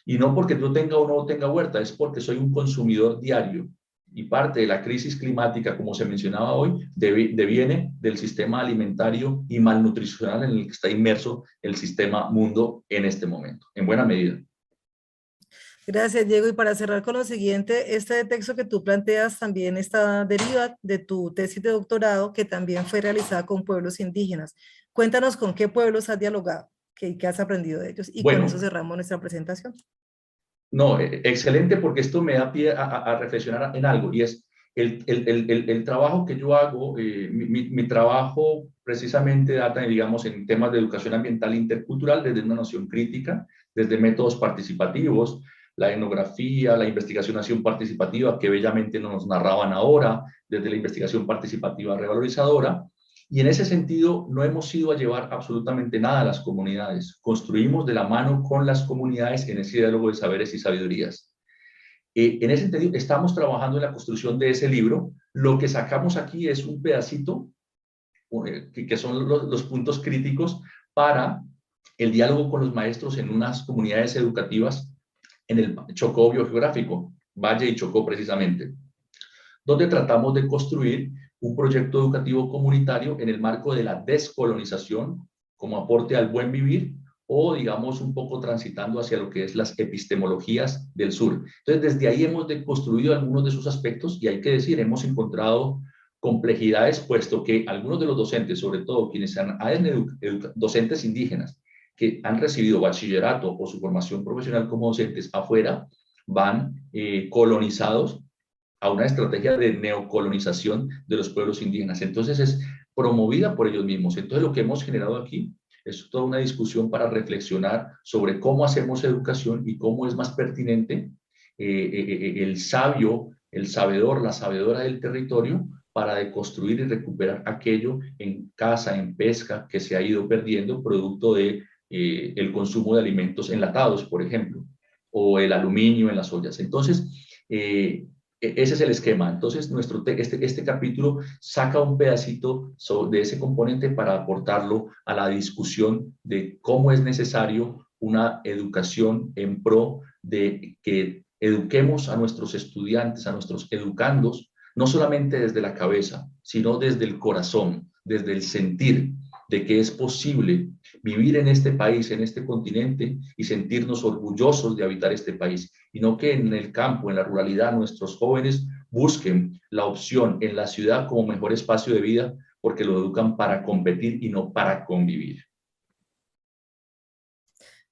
y no porque yo tenga o no tenga huerta, es porque soy un consumidor diario. Y parte de la crisis climática, como se mencionaba hoy, deviene del sistema alimentario y malnutricional en el que está inmerso el sistema mundo en este momento, en buena medida. Gracias, Diego. Y para cerrar con lo siguiente, este texto que tú planteas también deriva de tu tesis de doctorado, que también fue realizada con pueblos indígenas. Cuéntanos con qué pueblos has dialogado, ¿Qué has aprendido de ellos? Y Bueno, con eso cerramos nuestra presentación. No, excelente, porque esto me da pie a reflexionar en algo, y es el trabajo que yo hago, mi trabajo precisamente data, digamos, en temas de educación ambiental e intercultural desde una noción crítica, desde métodos participativos, la etnografía, la investigación acción participativa que bellamente nos narraban ahora, desde la investigación participativa revalorizadora. Y en ese sentido, no hemos ido a llevar absolutamente nada a las comunidades. Construimos de la mano con las comunidades en ese diálogo de saberes y sabidurías. En ese sentido, estamos trabajando en la construcción de ese libro. Lo que sacamos aquí es un pedacito, que son los puntos críticos para el diálogo con los maestros en unas comunidades educativas en el Chocó biogeográfico, Valle y Chocó precisamente, donde tratamos de construir un proyecto educativo comunitario en el marco de la descolonización como aporte al buen vivir, o digamos un poco transitando hacia lo que es las epistemologías del sur. Entonces desde ahí hemos construido algunos de esos aspectos, y hay que decir, hemos encontrado complejidades, puesto que algunos de los docentes, sobre todo quienes docentes indígenas, que han recibido bachillerato o su formación profesional como docentes afuera, van colonizados a una estrategia de neocolonización de los pueblos indígenas. Entonces es promovida por ellos mismos. Entonces lo que hemos generado aquí es toda una discusión para reflexionar sobre cómo hacemos educación y cómo es más pertinente el sabio, el sabedor, la sabedora del territorio, para deconstruir y recuperar aquello en caza, en pesca, que se ha ido perdiendo producto de el consumo de alimentos enlatados, por ejemplo, o el aluminio en las ollas. Entonces, ese es el esquema. Entonces, este capítulo saca un pedacito de ese componente para aportarlo a la discusión de cómo es necesario una educación en pro de que eduquemos a nuestros estudiantes, a nuestros educandos, no solamente desde la cabeza, sino desde el corazón, desde el sentir de que es posible vivir en este país, en este continente, y sentirnos orgullosos de habitar este país, y no que en el campo, en la ruralidad, nuestros jóvenes busquen la opción en la ciudad como mejor espacio de vida, porque lo educan para competir y no para convivir.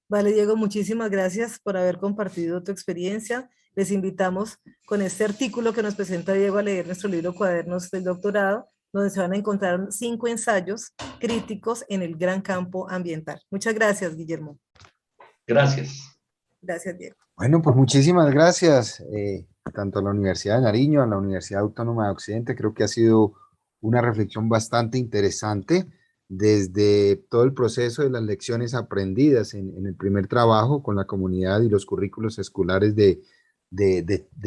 Vale, Diego, muchísimas gracias por haber compartido tu experiencia. Les invitamos con este artículo que nos presenta Diego a leer nuestro libro Cuadernos del Doctorado, donde se van a encontrar 5 ensayos críticos en el gran campo ambiental. Muchas gracias, Guillermo. Gracias. Gracias, Diego. Bueno, pues muchísimas gracias, tanto a la Universidad de Nariño, a la Universidad Autónoma de Occidente. Creo que ha sido una reflexión bastante interesante desde todo el proceso de las lecciones aprendidas en el primer trabajo con la comunidad y los currículos escolares de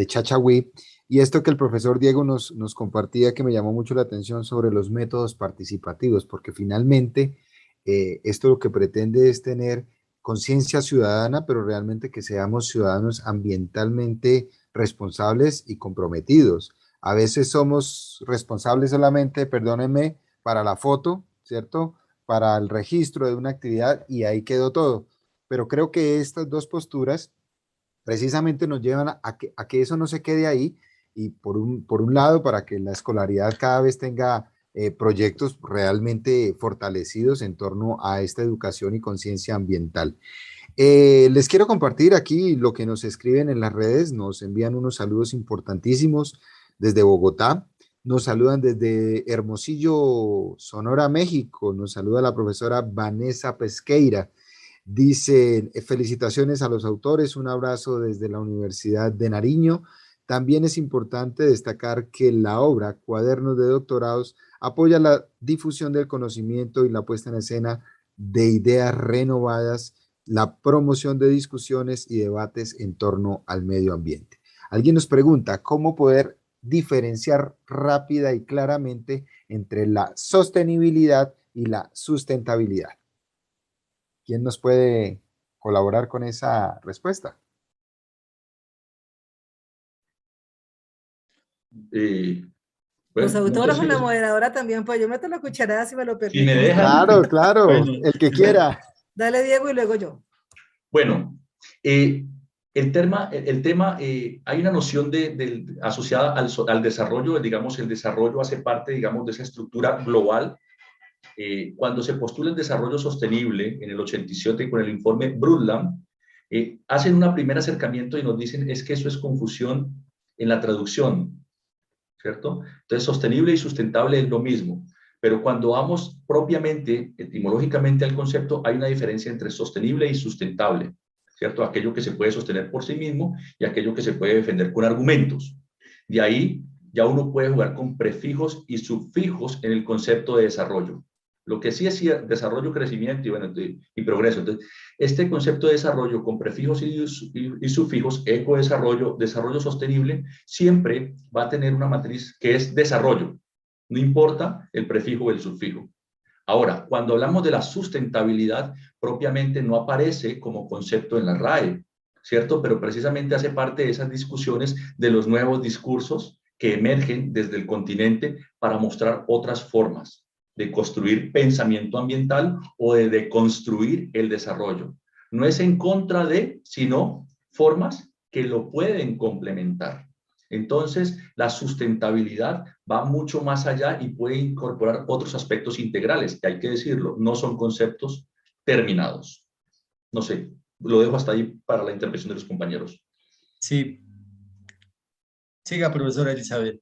Chachagüí, y esto que el profesor Diego nos compartía, que me llamó mucho la atención, sobre los métodos participativos, porque finalmente esto lo que pretende es tener conciencia ciudadana, pero realmente que seamos ciudadanos ambientalmente responsables y comprometidos. A veces somos responsables solamente, perdónenme, para la foto, ¿cierto? Para el registro de una actividad, y ahí quedó todo. Pero creo que estas dos posturas precisamente nos llevan a que eso no se quede ahí, y por un lado, para que la escolaridad cada vez tenga proyectos realmente fortalecidos en torno a esta educación y conciencia ambiental. Les quiero compartir aquí lo que nos escriben en las redes. Nos envían unos saludos importantísimos desde Bogotá. Nos saludan desde Hermosillo, Sonora, México. Nos saluda la profesora Vanessa Pesqueira. Dicen, felicitaciones a los autores, un abrazo desde la Universidad de Nariño. También es importante destacar que la obra Cuadernos de Doctorados apoya la difusión del conocimiento y la puesta en escena de ideas renovadas, la promoción de discusiones y debates en torno al medio ambiente. Alguien nos pregunta cómo poder diferenciar rápida y claramente entre la sostenibilidad y la sustentabilidad. ¿Quién nos puede colaborar con esa respuesta? Bueno, los muchas autógrafos, la gracias. moderadora también, pues yo meto la cucharada si me lo permite. Si me dejan. Claro, claro, Bueno, el que quiera. Dale, Diego, y luego yo. Bueno, el tema, hay una noción asociada al desarrollo, digamos, el desarrollo hace parte, digamos, de esa estructura global cuando se postula el desarrollo sostenible en el 87 con el informe Brundtland, hacen un primer acercamiento y nos dicen es que eso es confusión en la traducción, ¿cierto? Entonces, sostenible y sustentable es lo mismo, pero cuando vamos propiamente, etimológicamente al concepto, hay una diferencia entre sostenible y sustentable, ¿cierto? Aquello que se puede sostener por sí mismo y aquello que se puede defender con argumentos. De ahí ya uno puede jugar con prefijos y sufijos en el concepto de desarrollo. Lo que sí es desarrollo, crecimiento y, bueno, y progreso. Entonces, este concepto de desarrollo con prefijos y sufijos, ecodesarrollo, desarrollo sostenible, siempre va a tener una matriz que es desarrollo. No importa el prefijo o el sufijo. Ahora, cuando hablamos de la sustentabilidad, propiamente no aparece como concepto en la RAE, ¿cierto? Pero precisamente hace parte de esas discusiones de los nuevos discursos que emergen desde el continente para mostrar otras formas de construir pensamiento ambiental o de deconstruir el desarrollo. No es en contra de, sino formas que lo pueden complementar. Entonces, la sustentabilidad va mucho más allá y puede incorporar otros aspectos integrales, que hay que decirlo, no son conceptos terminados. No sé, lo dejo hasta ahí para la intervención de los compañeros. Sí. Siga, profesora Elizabeth.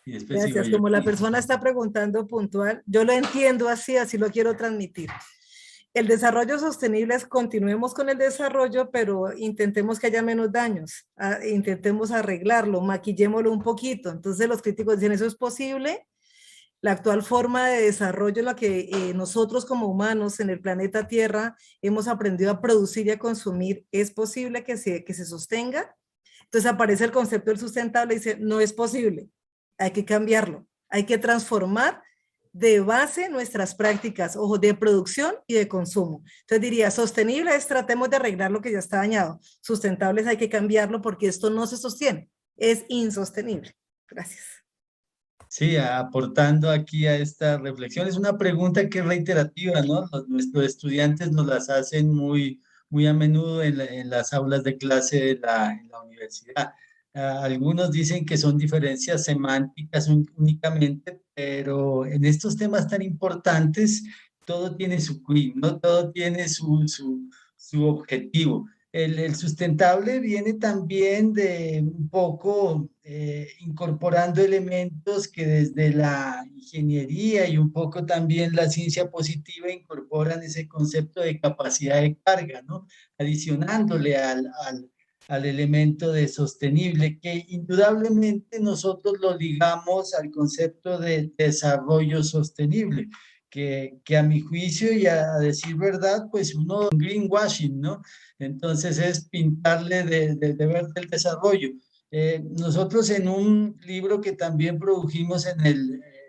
Y después Gracias. Como la persona está preguntando puntual, yo lo entiendo así, así lo quiero transmitir. El desarrollo sostenible es continuemos con el desarrollo, pero intentemos que haya menos daños, intentemos arreglarlo, maquillémoslo un poquito. Entonces los críticos dicen, ¿eso es posible? La actual forma de desarrollo en la que nosotros como humanos en el planeta Tierra hemos aprendido a producir y a consumir, ¿es posible que se sostenga? Entonces aparece el concepto del sustentable y dice, no es posible, hay que cambiarlo, hay que transformar de base nuestras prácticas, ojo, de producción y de consumo. Entonces diría, sostenible es tratemos de arreglar lo que ya está dañado, sustentables hay que cambiarlo porque esto no se sostiene, es insostenible. Gracias. Sí, aportando aquí a esta reflexión, es una pregunta que es reiterativa, ¿no? Nuestros estudiantes nos las hacen muy a menudo en las aulas de clase en la universidad. Algunos dicen que son diferencias semánticas únicamente, pero en estos temas tan importantes todo tiene su quid, ¿no? Todo tiene su objetivo. El sustentable viene también de un poco incorporando elementos que desde la ingeniería y un poco también la ciencia positiva incorporan ese concepto de capacidad de carga, ¿no? Adicionándole al elemento de sostenible, que indudablemente nosotros lo ligamos al concepto de desarrollo sostenible. Que a mi juicio y a decir verdad, pues uno greenwashing, ¿no? Entonces es pintarle de verde el desarrollo. Nosotros en un libro que también produjimos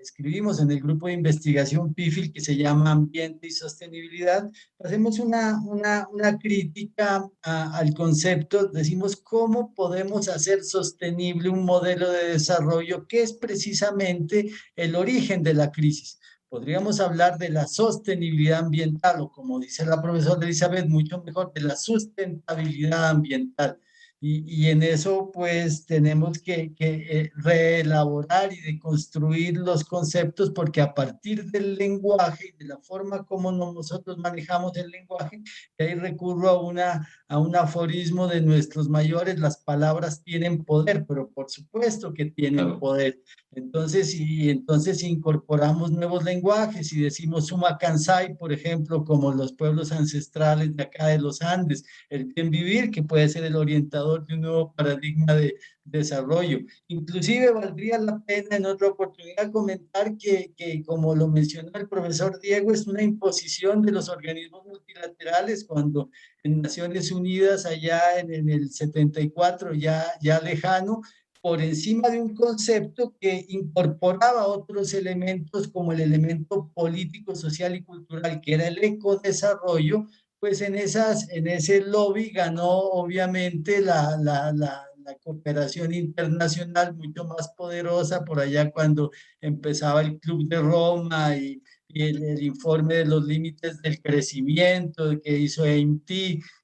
escribimos en el grupo de investigación PIFIL que se llama Ambiente y Sostenibilidad, hacemos una crítica al concepto, decimos cómo podemos hacer sostenible un modelo de desarrollo que es precisamente el origen de la crisis. Podríamos hablar de la sostenibilidad ambiental o como dice la profesora Elizabeth, mucho mejor de la sustentabilidad ambiental. Y en eso pues tenemos que reelaborar y deconstruir los conceptos porque a partir del lenguaje y de la forma como nosotros manejamos el lenguaje, ahí recurro a un aforismo de nuestros mayores, las palabras tienen poder, pero por supuesto que tienen poder. Entonces incorporamos nuevos lenguajes y decimos Suma Kansai, por ejemplo, como los pueblos ancestrales de acá de los Andes, el bien vivir, que puede ser el orientador de un nuevo paradigma de desarrollo. Inclusive valdría la pena en otra oportunidad comentar que como lo mencionó el profesor Diego, es una imposición de los organismos multilaterales cuando en Naciones Unidas allá en el 74, ya lejano, por encima de un concepto que incorporaba otros elementos como el elemento político, social y cultural, que era el ecodesarrollo, pues en ese lobby ganó obviamente la cooperación internacional mucho más poderosa por allá cuando empezaba el Club de Roma y el informe de los límites del crecimiento que hizo EIMT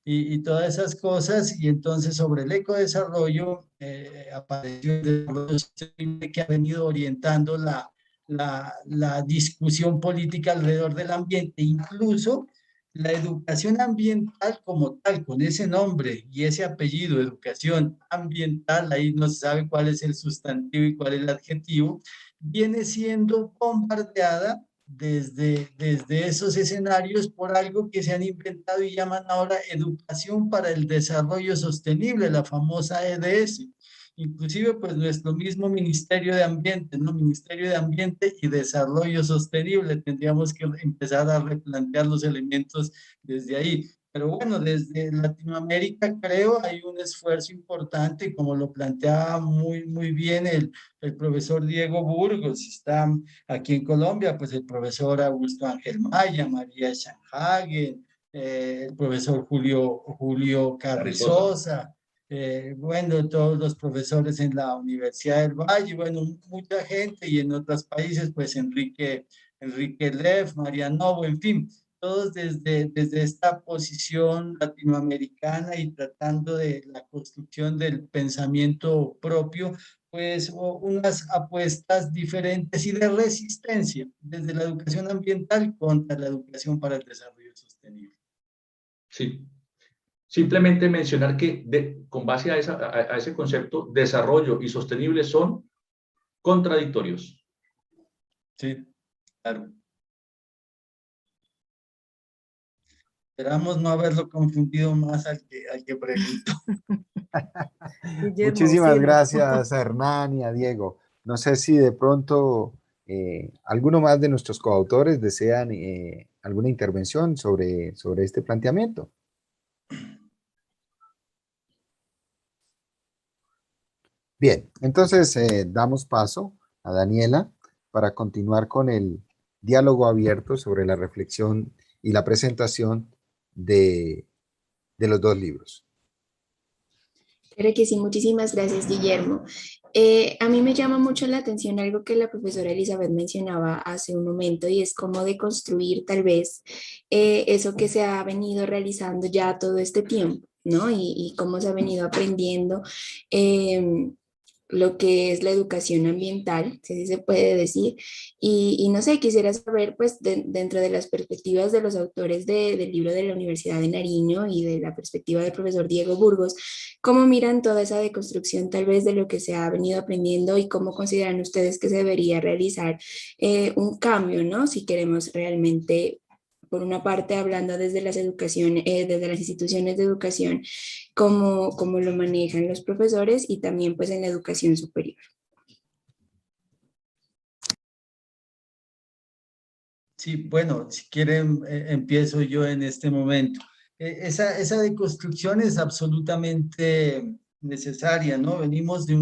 y todas esas cosas, y entonces sobre el ecodesarrollo apareció el desarrollo sostenible que ha venido orientando la la discusión política alrededor del ambiente, incluso la educación ambiental como tal, con ese nombre y ese apellido, educación ambiental, ahí no se sabe cuál es el sustantivo y cuál es el adjetivo, viene siendo bombardeada desde esos escenarios por algo que se han inventado y llaman ahora Educación para el Desarrollo Sostenible, la famosa EDS. Inclusive, pues nuestro mismo Ministerio de Ambiente, ¿no? Ministerio de Ambiente y Desarrollo Sostenible, tendríamos que empezar a replantear los elementos desde ahí. Pero bueno, desde Latinoamérica creo hay un esfuerzo importante, como lo planteaba muy bien el profesor Diego Burgos. Está aquí en Colombia, pues el profesor Augusto Ángel Maya, María Schanhagen, el profesor Julio Carrizosa, bueno, todos los profesores en la Universidad del Valle, bueno, mucha gente, y en otros países, pues Enrique Leff, María Novo, en fin, todos desde esta posición latinoamericana y tratando de la construcción del pensamiento propio, pues unas apuestas diferentes y de resistencia desde la educación ambiental contra la educación para el desarrollo sostenible. Sí. Simplemente mencionar que con base a ese concepto, desarrollo y sostenible son contradictorios. Sí, claro. Esperamos no haberlo confundido más al que preguntó. Guillermo, Muchísimas sí, ¿no? gracias a Hernán y a Diego. No sé si de pronto alguno más de nuestros coautores desean alguna intervención sobre este planteamiento. Bien, entonces damos paso a Daniela para continuar con el diálogo abierto sobre la reflexión y la presentación de los dos libros. Claro que sí, muchísimas gracias, Guillermo. A mí me llama mucho la atención algo que la profesora Elizabeth mencionaba hace un momento y es cómo deconstruir tal vez eso que se ha venido realizando ya todo este tiempo, ¿no? Y cómo se ha venido aprendiendo. Lo que es la educación ambiental, si así se puede decir, y no sé, quisiera saber, pues, dentro de las perspectivas de los autores del libro de la Universidad de Nariño y de la perspectiva del profesor Diego Burgos, cómo miran toda esa deconstrucción tal vez de lo que se ha venido aprendiendo y cómo consideran ustedes que se debería realizar un cambio, ¿no? Si queremos realmente por una parte hablando desde desde las instituciones de educación, cómo lo manejan los profesores y también pues en la educación superior. Sí, bueno, si quieren, empiezo yo en este momento. Esa deconstrucción es absolutamente necesaria, ¿no? Venimos de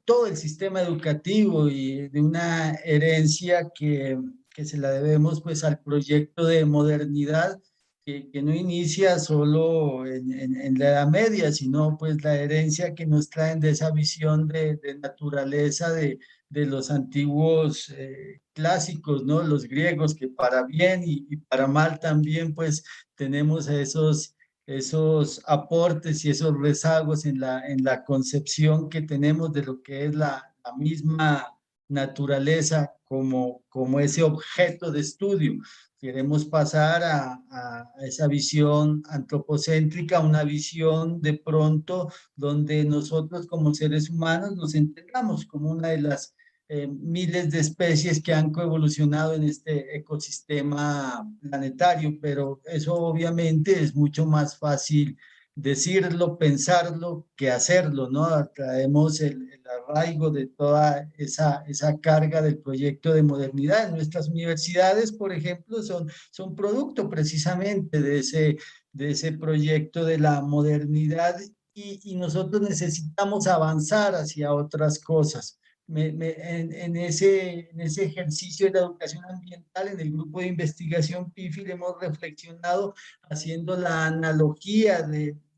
todo el sistema educativo y de una herencia que se la debemos pues al proyecto de modernidad que no inicia solo en la Edad Media, sino pues la herencia que nos traen de esa visión de naturaleza de los antiguos clásicos, ¿no? Los griegos, que para bien y para mal también, pues tenemos esos aportes y esos rezagos en la concepción que tenemos de lo que es la misma naturaleza como ese objeto de estudio. Queremos pasar a esa visión antropocéntrica, una visión de pronto donde nosotros como seres humanos nos entendamos como una de las miles de especies que han coevolucionado en este ecosistema planetario, pero eso obviamente es mucho más fácil decirlo, pensarlo, que hacerlo, ¿no? Traemos el arraigo de toda esa carga del proyecto de modernidad. En nuestras universidades, por ejemplo, son producto precisamente de ese proyecto de la modernidad y nosotros necesitamos avanzar hacia otras cosas. En ese ejercicio de la educación ambiental, en el grupo de investigación PIFIL, hemos reflexionado haciendo la analogía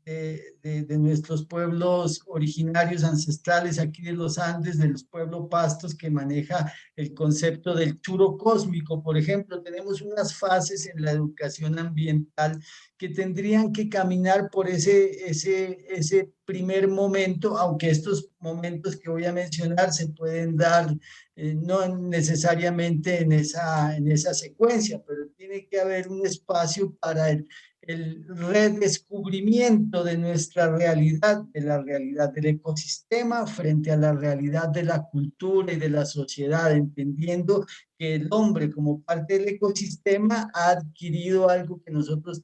de nuestros pueblos originarios ancestrales aquí de los Andes, de los pueblos pastos, que maneja el concepto del churo cósmico. Por ejemplo, tenemos unas fases en la educación ambiental que tendrían que caminar por ese primer momento, aunque estos momentos que voy a mencionar se pueden dar no necesariamente en esa secuencia, pero tiene que haber un espacio para el redescubrimiento de nuestra realidad, de la realidad del ecosistema frente a la realidad de la cultura y de la sociedad, entendiendo que el hombre como parte del ecosistema ha adquirido algo que nosotros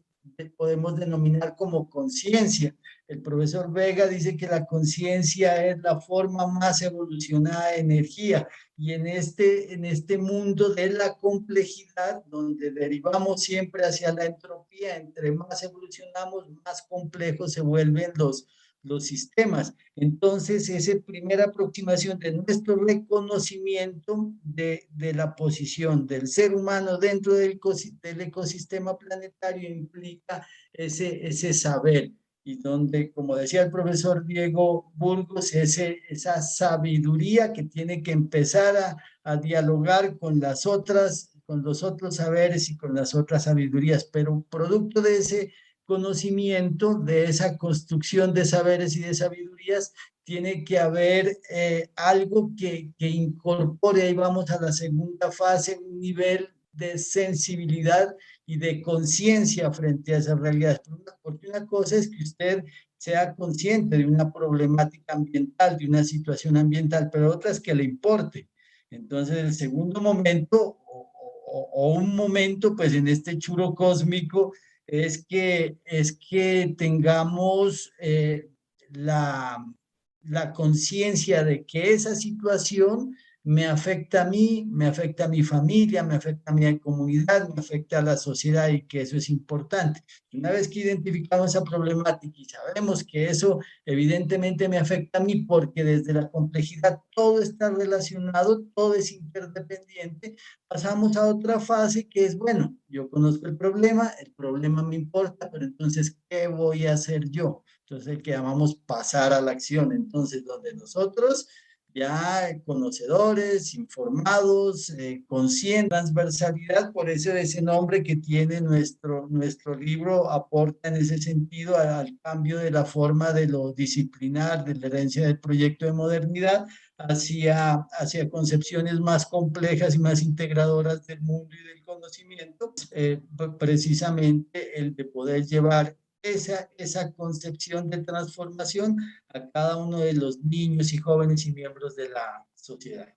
podemos denominar como conciencia. El profesor Vega dice que la conciencia es la forma más evolucionada de energía, y en este mundo de la complejidad, donde derivamos siempre hacia la entropía, entre más evolucionamos, más complejos se vuelven los sistemas. Entonces, esa primera aproximación de nuestro reconocimiento de la posición del ser humano dentro del ecosistema planetario implica ese saber, y donde, como decía el profesor Diego Burgos, esa sabiduría que tiene que empezar a dialogar con los otros saberes y con las otras sabidurías, pero producto de ese conocimiento, de esa construcción de saberes y de sabidurías, tiene que haber algo que incorpore, ahí vamos a la segunda fase, un nivel de sensibilidad y de conciencia frente a esas realidades. Porque una cosa es que usted sea consciente de una problemática ambiental, de una situación ambiental, pero otra es que le importe. Entonces, el segundo momento, o un momento, pues en este churo cósmico, es que tengamos la conciencia de que esa situación me afecta a mí, me afecta a mi familia, me afecta a mi comunidad, me afecta a la sociedad, y que eso es importante. Una vez que identificamos esa problemática y sabemos que eso evidentemente me afecta a mí, porque desde la complejidad todo está relacionado, todo es interdependiente, pasamos a otra fase que es, bueno, yo conozco el problema me importa, pero entonces, ¿qué voy a hacer yo? Entonces, el que llamamos pasar a la acción. Entonces, donde nosotros ya conocedores, informados, conscientes, transversalidad, por eso ese nombre que tiene nuestro libro aporta en ese sentido al cambio de la forma de lo disciplinar, de la herencia del proyecto de modernidad, hacia concepciones más complejas y más integradoras del mundo y del conocimiento, precisamente el de poder llevar esa concepción de transformación a cada uno de los niños y jóvenes y miembros de la sociedad.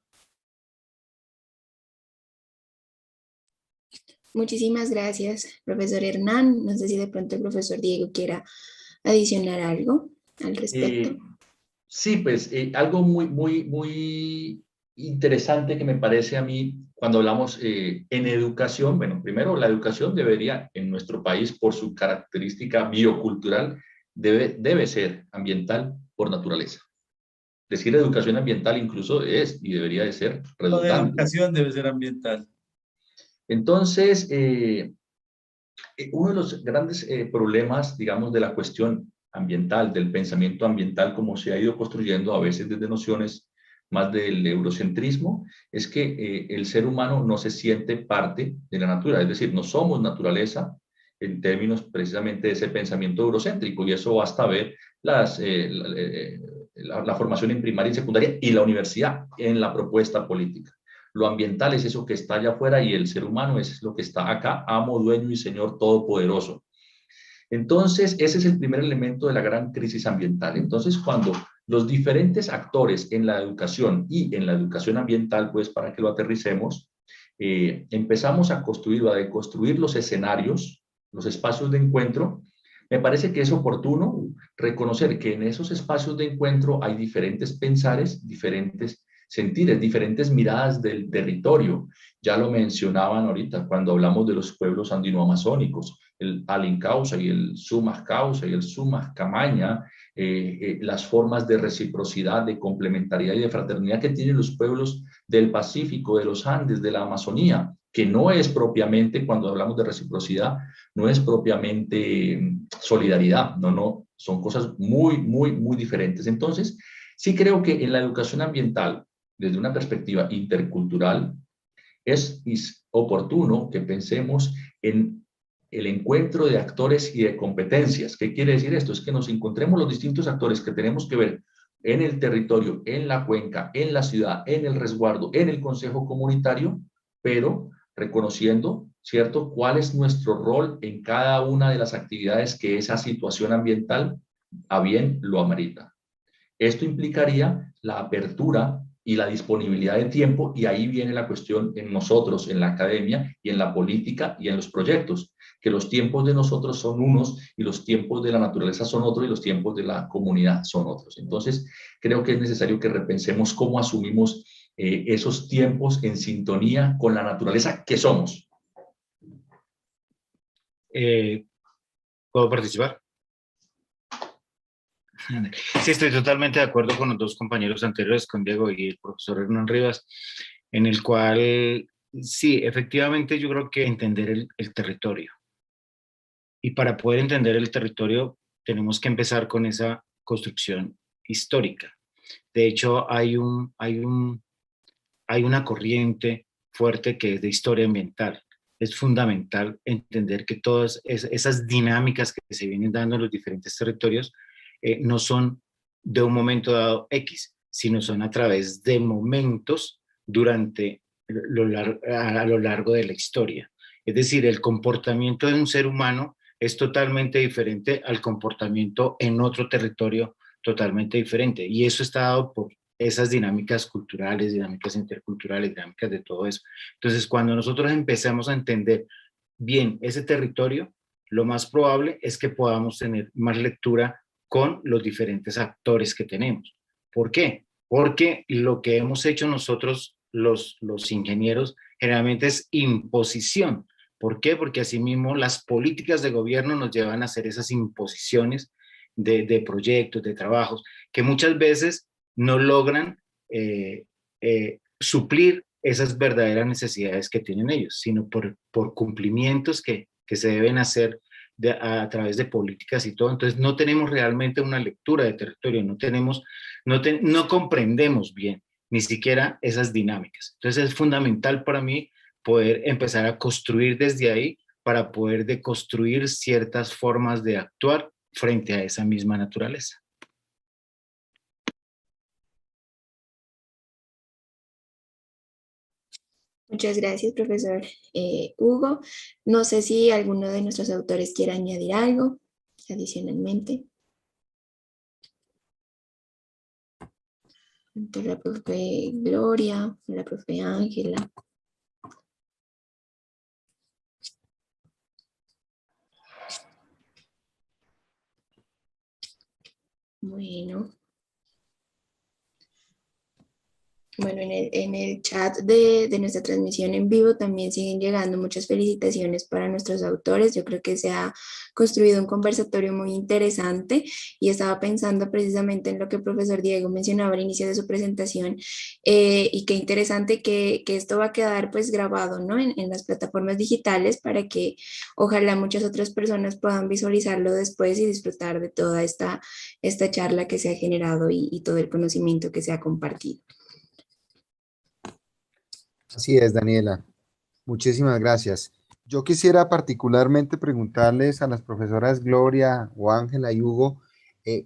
Muchísimas gracias, profesor Hernán. No sé si de pronto el profesor Diego quiera adicionar algo al respecto. Sí, pues algo muy interesante que me parece a mí cuando hablamos en educación. Bueno, primero, la educación debería, en nuestro país, por su característica biocultural, debe ser ambiental por naturaleza. Decir educación ambiental incluso es y debería de ser redundante. Toda educación debe ser ambiental. Entonces, uno de los grandes problemas, digamos, de la cuestión ambiental, del pensamiento ambiental, como se ha ido construyendo a veces desde nociones más del eurocentrismo, es que el ser humano no se siente parte de la naturaleza, es decir, no somos naturaleza en términos precisamente de ese pensamiento eurocéntrico, y eso basta ver la formación en primaria y secundaria y la universidad en la propuesta política. Lo ambiental es eso que está allá afuera, y el ser humano es lo que está acá, amo, dueño y señor todopoderoso. Entonces, ese es el primer elemento de la gran crisis ambiental. Entonces, cuando los diferentes actores en la educación y en la educación ambiental, pues para que lo aterricemos, empezamos a construir o a deconstruir los escenarios, los espacios de encuentro, me parece que es oportuno reconocer que en esos espacios de encuentro hay diferentes pensares, diferentes sentires, diferentes miradas del territorio. Ya lo mencionaban ahorita cuando hablamos de los pueblos andino-amazónicos, el Alincausa y el Sumas Causa y el Sumas Camaña, las formas de reciprocidad, de complementariedad y de fraternidad que tienen los pueblos del Pacífico, de los Andes, de la Amazonía, que no es propiamente, cuando hablamos de reciprocidad, no es propiamente solidaridad, no, Son cosas muy, muy, muy diferentes. Entonces, sí creo que en la educación ambiental, desde una perspectiva intercultural, es oportuno que pensemos en el encuentro de actores y de competencias. ¿Qué quiere decir esto? Es que nos encontremos los distintos actores que tenemos que ver en el territorio, en la cuenca, en la ciudad, en el resguardo, en el consejo comunitario, pero reconociendo, ¿cierto?, cuál es nuestro rol en cada una de las actividades que esa situación ambiental a bien lo amerita. Esto implicaría la apertura y la disponibilidad de tiempo, y ahí viene la cuestión en nosotros, en la academia y en la política y en los proyectos, que los tiempos de nosotros son unos y los tiempos de la naturaleza son otros y los tiempos de la comunidad son otros. Entonces, creo que es necesario que repensemos cómo asumimos esos tiempos en sintonía con la naturaleza que somos. ¿Puedo participar? Sí, estoy totalmente de acuerdo con los dos compañeros anteriores, con Diego y el profesor Hernán Rivas, en el cual, sí, efectivamente yo creo que entender el territorio. Y para poder entender el territorio tenemos que empezar con esa construcción histórica. De hecho, hay una corriente fuerte que es de historia ambiental. Es fundamental entender que todas esas dinámicas que se vienen dando en los diferentes territorios no son de un momento dado X, sino son a través de momentos durante a lo largo de la historia. Es decir, el comportamiento de un ser humano es totalmente diferente al comportamiento en otro territorio totalmente diferente. Y eso está dado por esas dinámicas culturales, dinámicas interculturales, dinámicas de todo eso. Entonces, cuando nosotros empezamos a entender bien ese territorio, lo más probable es que podamos tener más lectura con los diferentes actores que tenemos. ¿Por qué? Porque lo que hemos hecho nosotros, los ingenieros, generalmente es imposición. ¿Por qué? Porque asimismo las políticas de gobierno nos llevan a hacer esas imposiciones de proyectos, de trabajos, que muchas veces no logran suplir esas verdaderas necesidades que tienen ellos, sino por cumplimientos que se deben hacer a través de políticas y todo. Entonces no tenemos realmente una lectura de territorio, no comprendemos bien ni siquiera esas dinámicas. Entonces es fundamental para mí poder empezar a construir desde ahí para poder deconstruir ciertas formas de actuar frente a esa misma naturaleza. Muchas gracias, profesor Hugo. No sé si alguno de nuestros autores quiere añadir algo adicionalmente. Entonces, la profe Gloria, la profe Ángela. Bueno. Bueno, en el chat de nuestra transmisión en vivo también siguen llegando muchas felicitaciones para nuestros autores. Yo creo que se ha construido un conversatorio muy interesante y estaba pensando precisamente en lo que el profesor Diego mencionaba al inicio de su presentación y qué interesante que esto va a quedar pues grabado, ¿no?, en las plataformas digitales para que ojalá muchas otras personas puedan visualizarlo después y disfrutar de toda esta charla que se ha generado y todo el conocimiento que se ha compartido. Así es, Daniela. Muchísimas gracias. Yo quisiera particularmente preguntarles a las profesoras Gloria o Ángela y Hugo,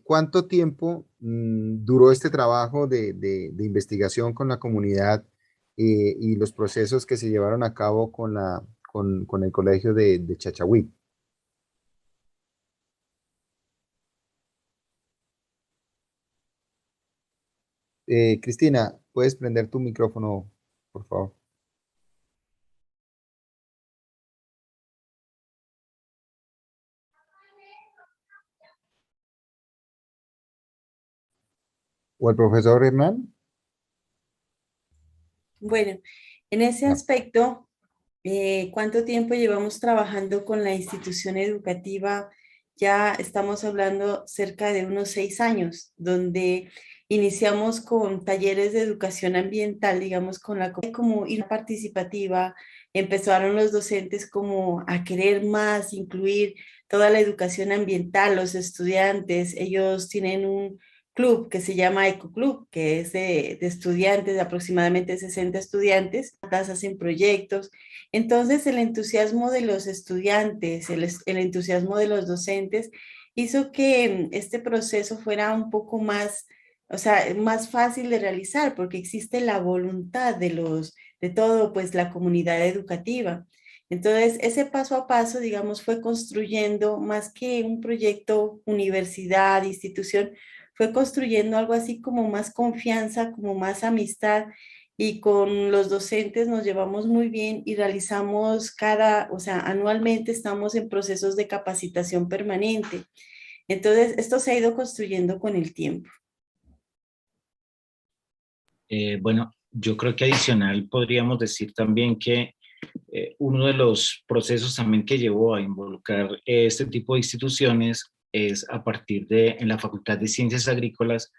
¿cuánto tiempo duró este trabajo de investigación con la comunidad y los procesos que se llevaron a cabo con el colegio de Chachagüí? Cristina, ¿puedes prender tu micrófono, por favor? ¿O el profesor Hernán? Bueno, en ese No. aspecto, ¿cuánto tiempo llevamos trabajando con la institución educativa? Ya estamos hablando cerca de unos 6 años, donde iniciamos con talleres de educación ambiental, digamos, con la como ir participativa, empezaron los docentes como a querer más, incluir toda la educación ambiental, los estudiantes, ellos tienen un club que se llama EcoClub, que es de estudiantes, de aproximadamente 60 estudiantes, hacen proyectos. Entonces el entusiasmo de los estudiantes, el entusiasmo de los docentes hizo que este proceso fuera un poco más, o sea, más fácil de realizar, porque existe la voluntad de todo, pues la comunidad educativa. Entonces, ese paso a paso, digamos, fue construyendo más que un proyecto universidad, institución, fue construyendo algo así como más confianza, como más amistad, y con los docentes nos llevamos muy bien y realizamos o sea, anualmente estamos en procesos de capacitación permanente. Entonces, esto se ha ido construyendo con el tiempo. Bueno, yo creo que adicional podríamos decir también que uno de los procesos también que llevó a involucrar este tipo de instituciones es a partir de, en la Facultad de Ciencias Agrícolas,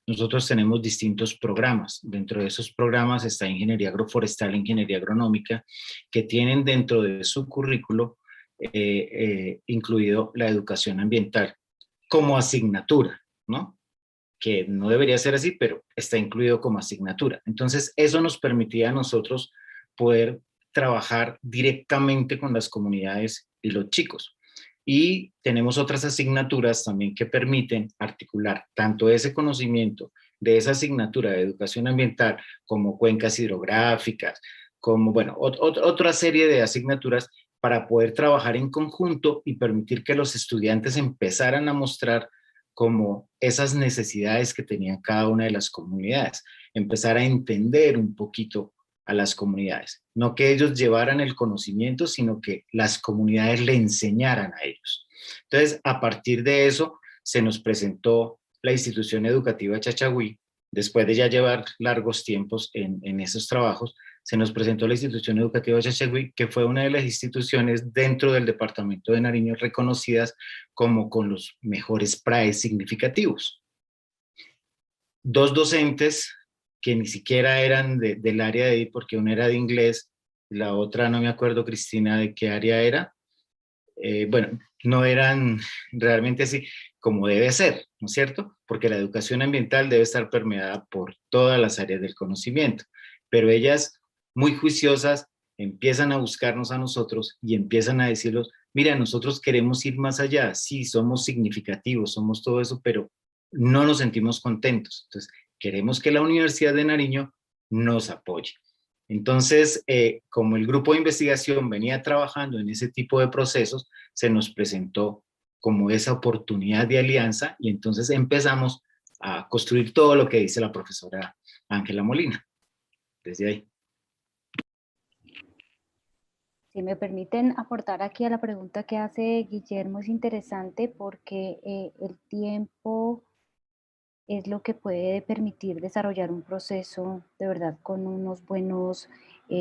nosotros tenemos distintos programas. Dentro de esos programas está Ingeniería Agroforestal e Ingeniería Agronómica, que tienen dentro de su currículo incluido la educación ambiental como asignatura, ¿no? Que no debería ser así, pero está incluido como asignatura. Entonces, eso nos permitía a nosotros poder trabajar directamente con las comunidades y los chicos. Y tenemos otras asignaturas también que permiten articular tanto ese conocimiento de esa asignatura de educación ambiental como cuencas hidrográficas, como, bueno, otra serie de asignaturas para poder trabajar en conjunto y permitir que los estudiantes empezaran a mostrar como esas necesidades que tenían cada una de las comunidades, empezar a entender un poquito a las comunidades, no que ellos llevaran el conocimiento, sino que las comunidades le enseñaran a ellos. Entonces, a partir de eso, se nos presentó la institución educativa Chachagüí, después de ya llevar largos tiempos en esos trabajos, se nos presentó la institución educativa Chachagüí, que fue una de las instituciones dentro del departamento de Nariño reconocidas como con los mejores PRAE significativos. Dos docentes que ni siquiera eran del área de ahí, porque una era de inglés, la otra no me acuerdo, Cristina, de qué área era. Bueno, no eran realmente así como debe ser, ¿no es cierto? Porque la educación ambiental debe estar permeada por todas las áreas del conocimiento, pero ellas, muy juiciosas, empiezan a buscarnos a nosotros y empiezan a decirnos, mira, nosotros queremos ir más allá, sí, somos significativos, somos todo eso, pero no nos sentimos contentos. Entonces, queremos que la Universidad de Nariño nos apoye. Entonces, como el grupo de investigación venía trabajando en ese tipo de procesos, se nos presentó como esa oportunidad de alianza y entonces empezamos a construir todo lo que dice la profesora Ángela Molina, desde ahí. Si me permiten aportar aquí a la pregunta que hace Guillermo, es interesante porque el tiempo es lo que puede permitir desarrollar un proceso de verdad con unos buenos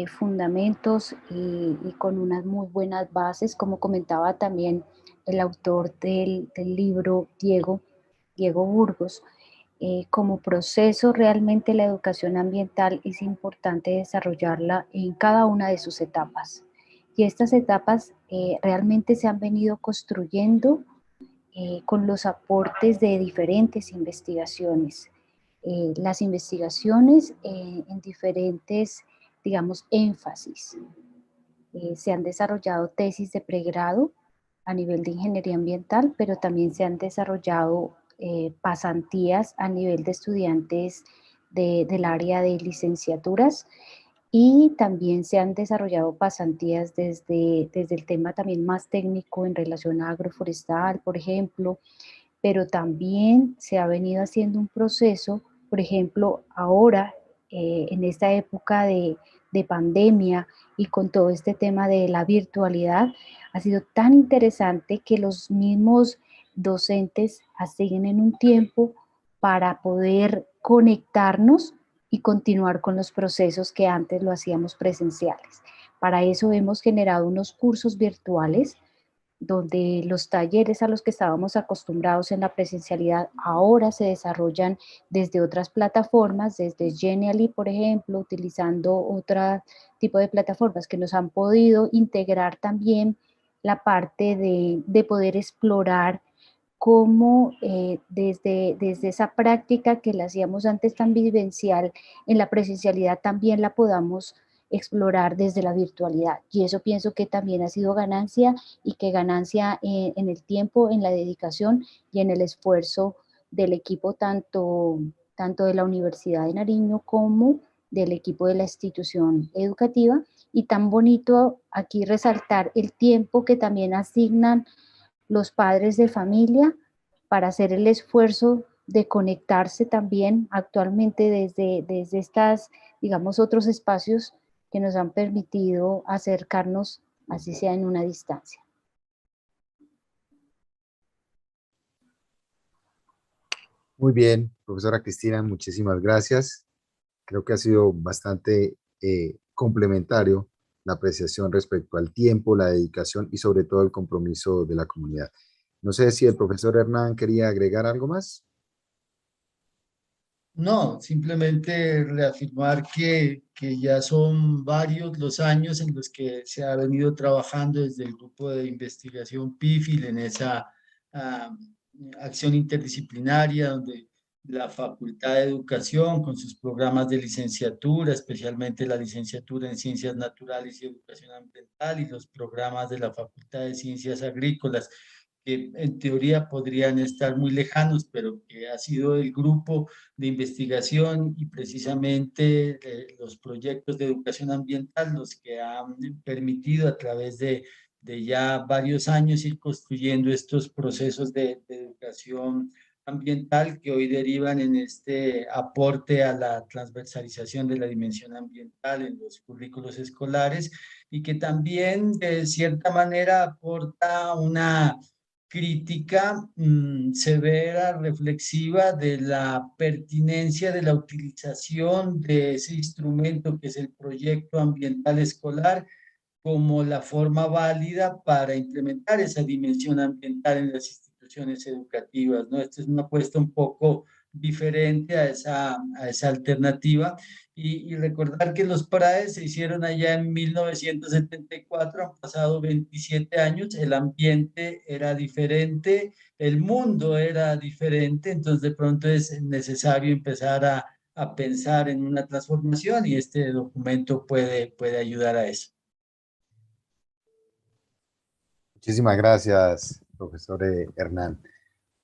fundamentos y con unas muy buenas bases, como comentaba también el autor del libro, Diego Burgos. Como proceso, realmente la educación ambiental es importante desarrollarla en cada una de sus etapas. Y estas etapas realmente se han venido construyendo con los aportes de diferentes investigaciones. Las investigaciones en diferentes, digamos, énfasis. Se han desarrollado tesis de pregrado a nivel de ingeniería ambiental, pero también se han desarrollado pasantías a nivel de estudiantes del área de licenciaturas y también se han desarrollado pasantías desde el tema también más técnico en relación a agroforestal, por ejemplo, pero también se ha venido haciendo un proceso, por ejemplo, ahora en esta época de pandemia y con todo este tema de la virtualidad, ha sido tan interesante que los mismos docentes asignen un tiempo para poder conectarnos y continuar con los procesos que antes lo hacíamos presenciales. Para eso hemos generado unos cursos virtuales donde los talleres a los que estábamos acostumbrados en la presencialidad ahora se desarrollan desde otras plataformas, desde Genially, por ejemplo, utilizando otro tipo de plataformas que nos han podido integrar también la parte de poder explorar cómo desde esa práctica que la hacíamos antes tan vivencial, en la presencialidad también la podamos explorar desde la virtualidad. Y eso pienso que también ha sido ganancia, y que ganancia en el tiempo, en la dedicación y en el esfuerzo del equipo tanto de la Universidad de Nariño como del equipo de la institución educativa. Y tan bonito aquí resaltar el tiempo que también asignan los padres de familia para hacer el esfuerzo de conectarse también actualmente desde estas, digamos, otros espacios que nos han permitido acercarnos, así sea en una distancia. Muy bien, profesora Cristina, muchísimas gracias. Creo que ha sido bastante complementario la apreciación respecto al tiempo, la dedicación y sobre todo el compromiso de la comunidad. No sé si el profesor Hernán quería agregar algo más. No, simplemente reafirmar que ya son varios los años en los que se ha venido trabajando desde el grupo de investigación PIFIL en esa ah, acción interdisciplinaria donde la Facultad de Educación con sus programas de licenciatura, especialmente la licenciatura en Ciencias Naturales y Educación Ambiental, y los programas de la Facultad de Ciencias Agrícolas, que en teoría podrían estar muy lejanos, pero que ha sido el grupo de investigación y precisamente los proyectos de educación ambiental los que han permitido a través de ya varios años ir construyendo estos procesos de educación ambiental que hoy derivan en este aporte a la transversalización de la dimensión ambiental en los currículos escolares, y que también de cierta manera aporta una crítica severa, reflexiva de la pertinencia de la utilización de ese instrumento que es el proyecto ambiental escolar como la forma válida para implementar esa dimensión ambiental en las instituciones educativas, ¿no? Esta es una apuesta un poco diferente a esa alternativa, y recordar que los PRAE se hicieron allá en 1974, han pasado 27 años, el ambiente era diferente, el mundo era diferente, entonces de pronto es necesario empezar a pensar en una transformación, y este documento puede ayudar a eso. Muchísimas gracias, profesor Hernán.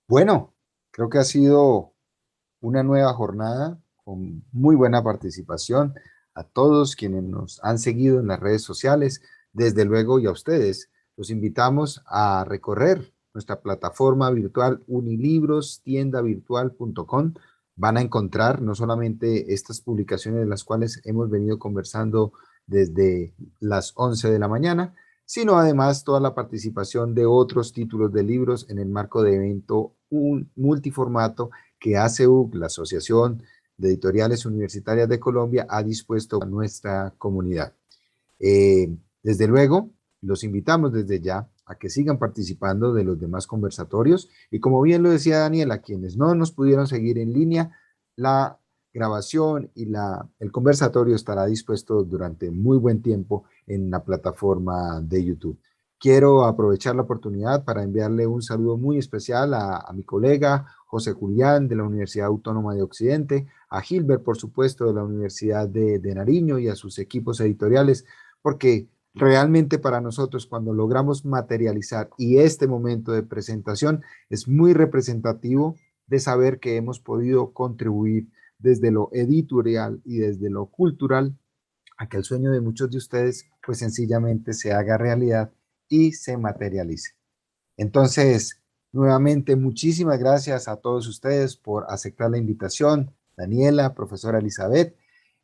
Bueno, creo que ha sido una nueva jornada con muy buena participación. A todos quienes nos han seguido en las redes sociales, desde luego, y a ustedes, los invitamos a recorrer nuestra plataforma virtual unilibrostiendavirtual.com. Van a encontrar no solamente estas publicaciones de las cuales hemos venido conversando desde las 11 de la mañana, sino además toda la participación de otros títulos de libros en el marco de evento multiformato que ACEUC, la Asociación de Editoriales Universitarias de Colombia, ha dispuesto a nuestra comunidad. Desde luego, los invitamos desde ya a que sigan participando de los demás conversatorios, y como bien lo decía Daniela, a quienes no nos pudieron seguir en línea, la grabación y el conversatorio estará dispuesto durante muy buen tiempo en la plataforma de YouTube. Quiero aprovechar la oportunidad para enviarle un saludo muy especial a mi colega José Julián de la Universidad Autónoma de Occidente, a Gilbert, por supuesto, de la Universidad de Nariño, y a sus equipos editoriales, porque realmente para nosotros, cuando logramos materializar, y este momento de presentación es muy representativo de saber que hemos podido contribuir desde lo editorial y desde lo cultural a que el sueño de muchos de ustedes pues sencillamente se haga realidad y se materialice. Entonces, nuevamente, muchísimas gracias a todos ustedes por aceptar la invitación. Daniela, profesora Elizabeth,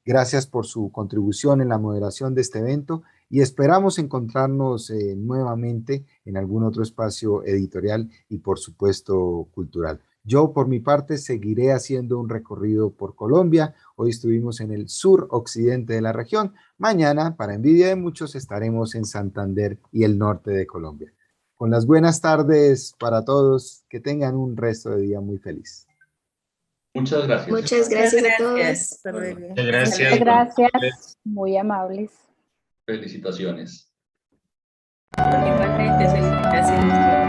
gracias por su contribución en la moderación de este evento, y esperamos encontrarnos nuevamente en algún otro espacio editorial y, por supuesto, cultural. Yo, por mi parte, seguiré haciendo un recorrido por Colombia. Hoy estuvimos en el sur occidente de la región. Mañana, para envidia de muchos, estaremos en Santander y el norte de Colombia. Con las buenas tardes para todos, que tengan un resto de día muy feliz. Muchas gracias. Muchas gracias a todos. Hasta luego. Muchas gracias. Muchas gracias, muy amables. Felicitaciones. Igualmente, felicitaciones.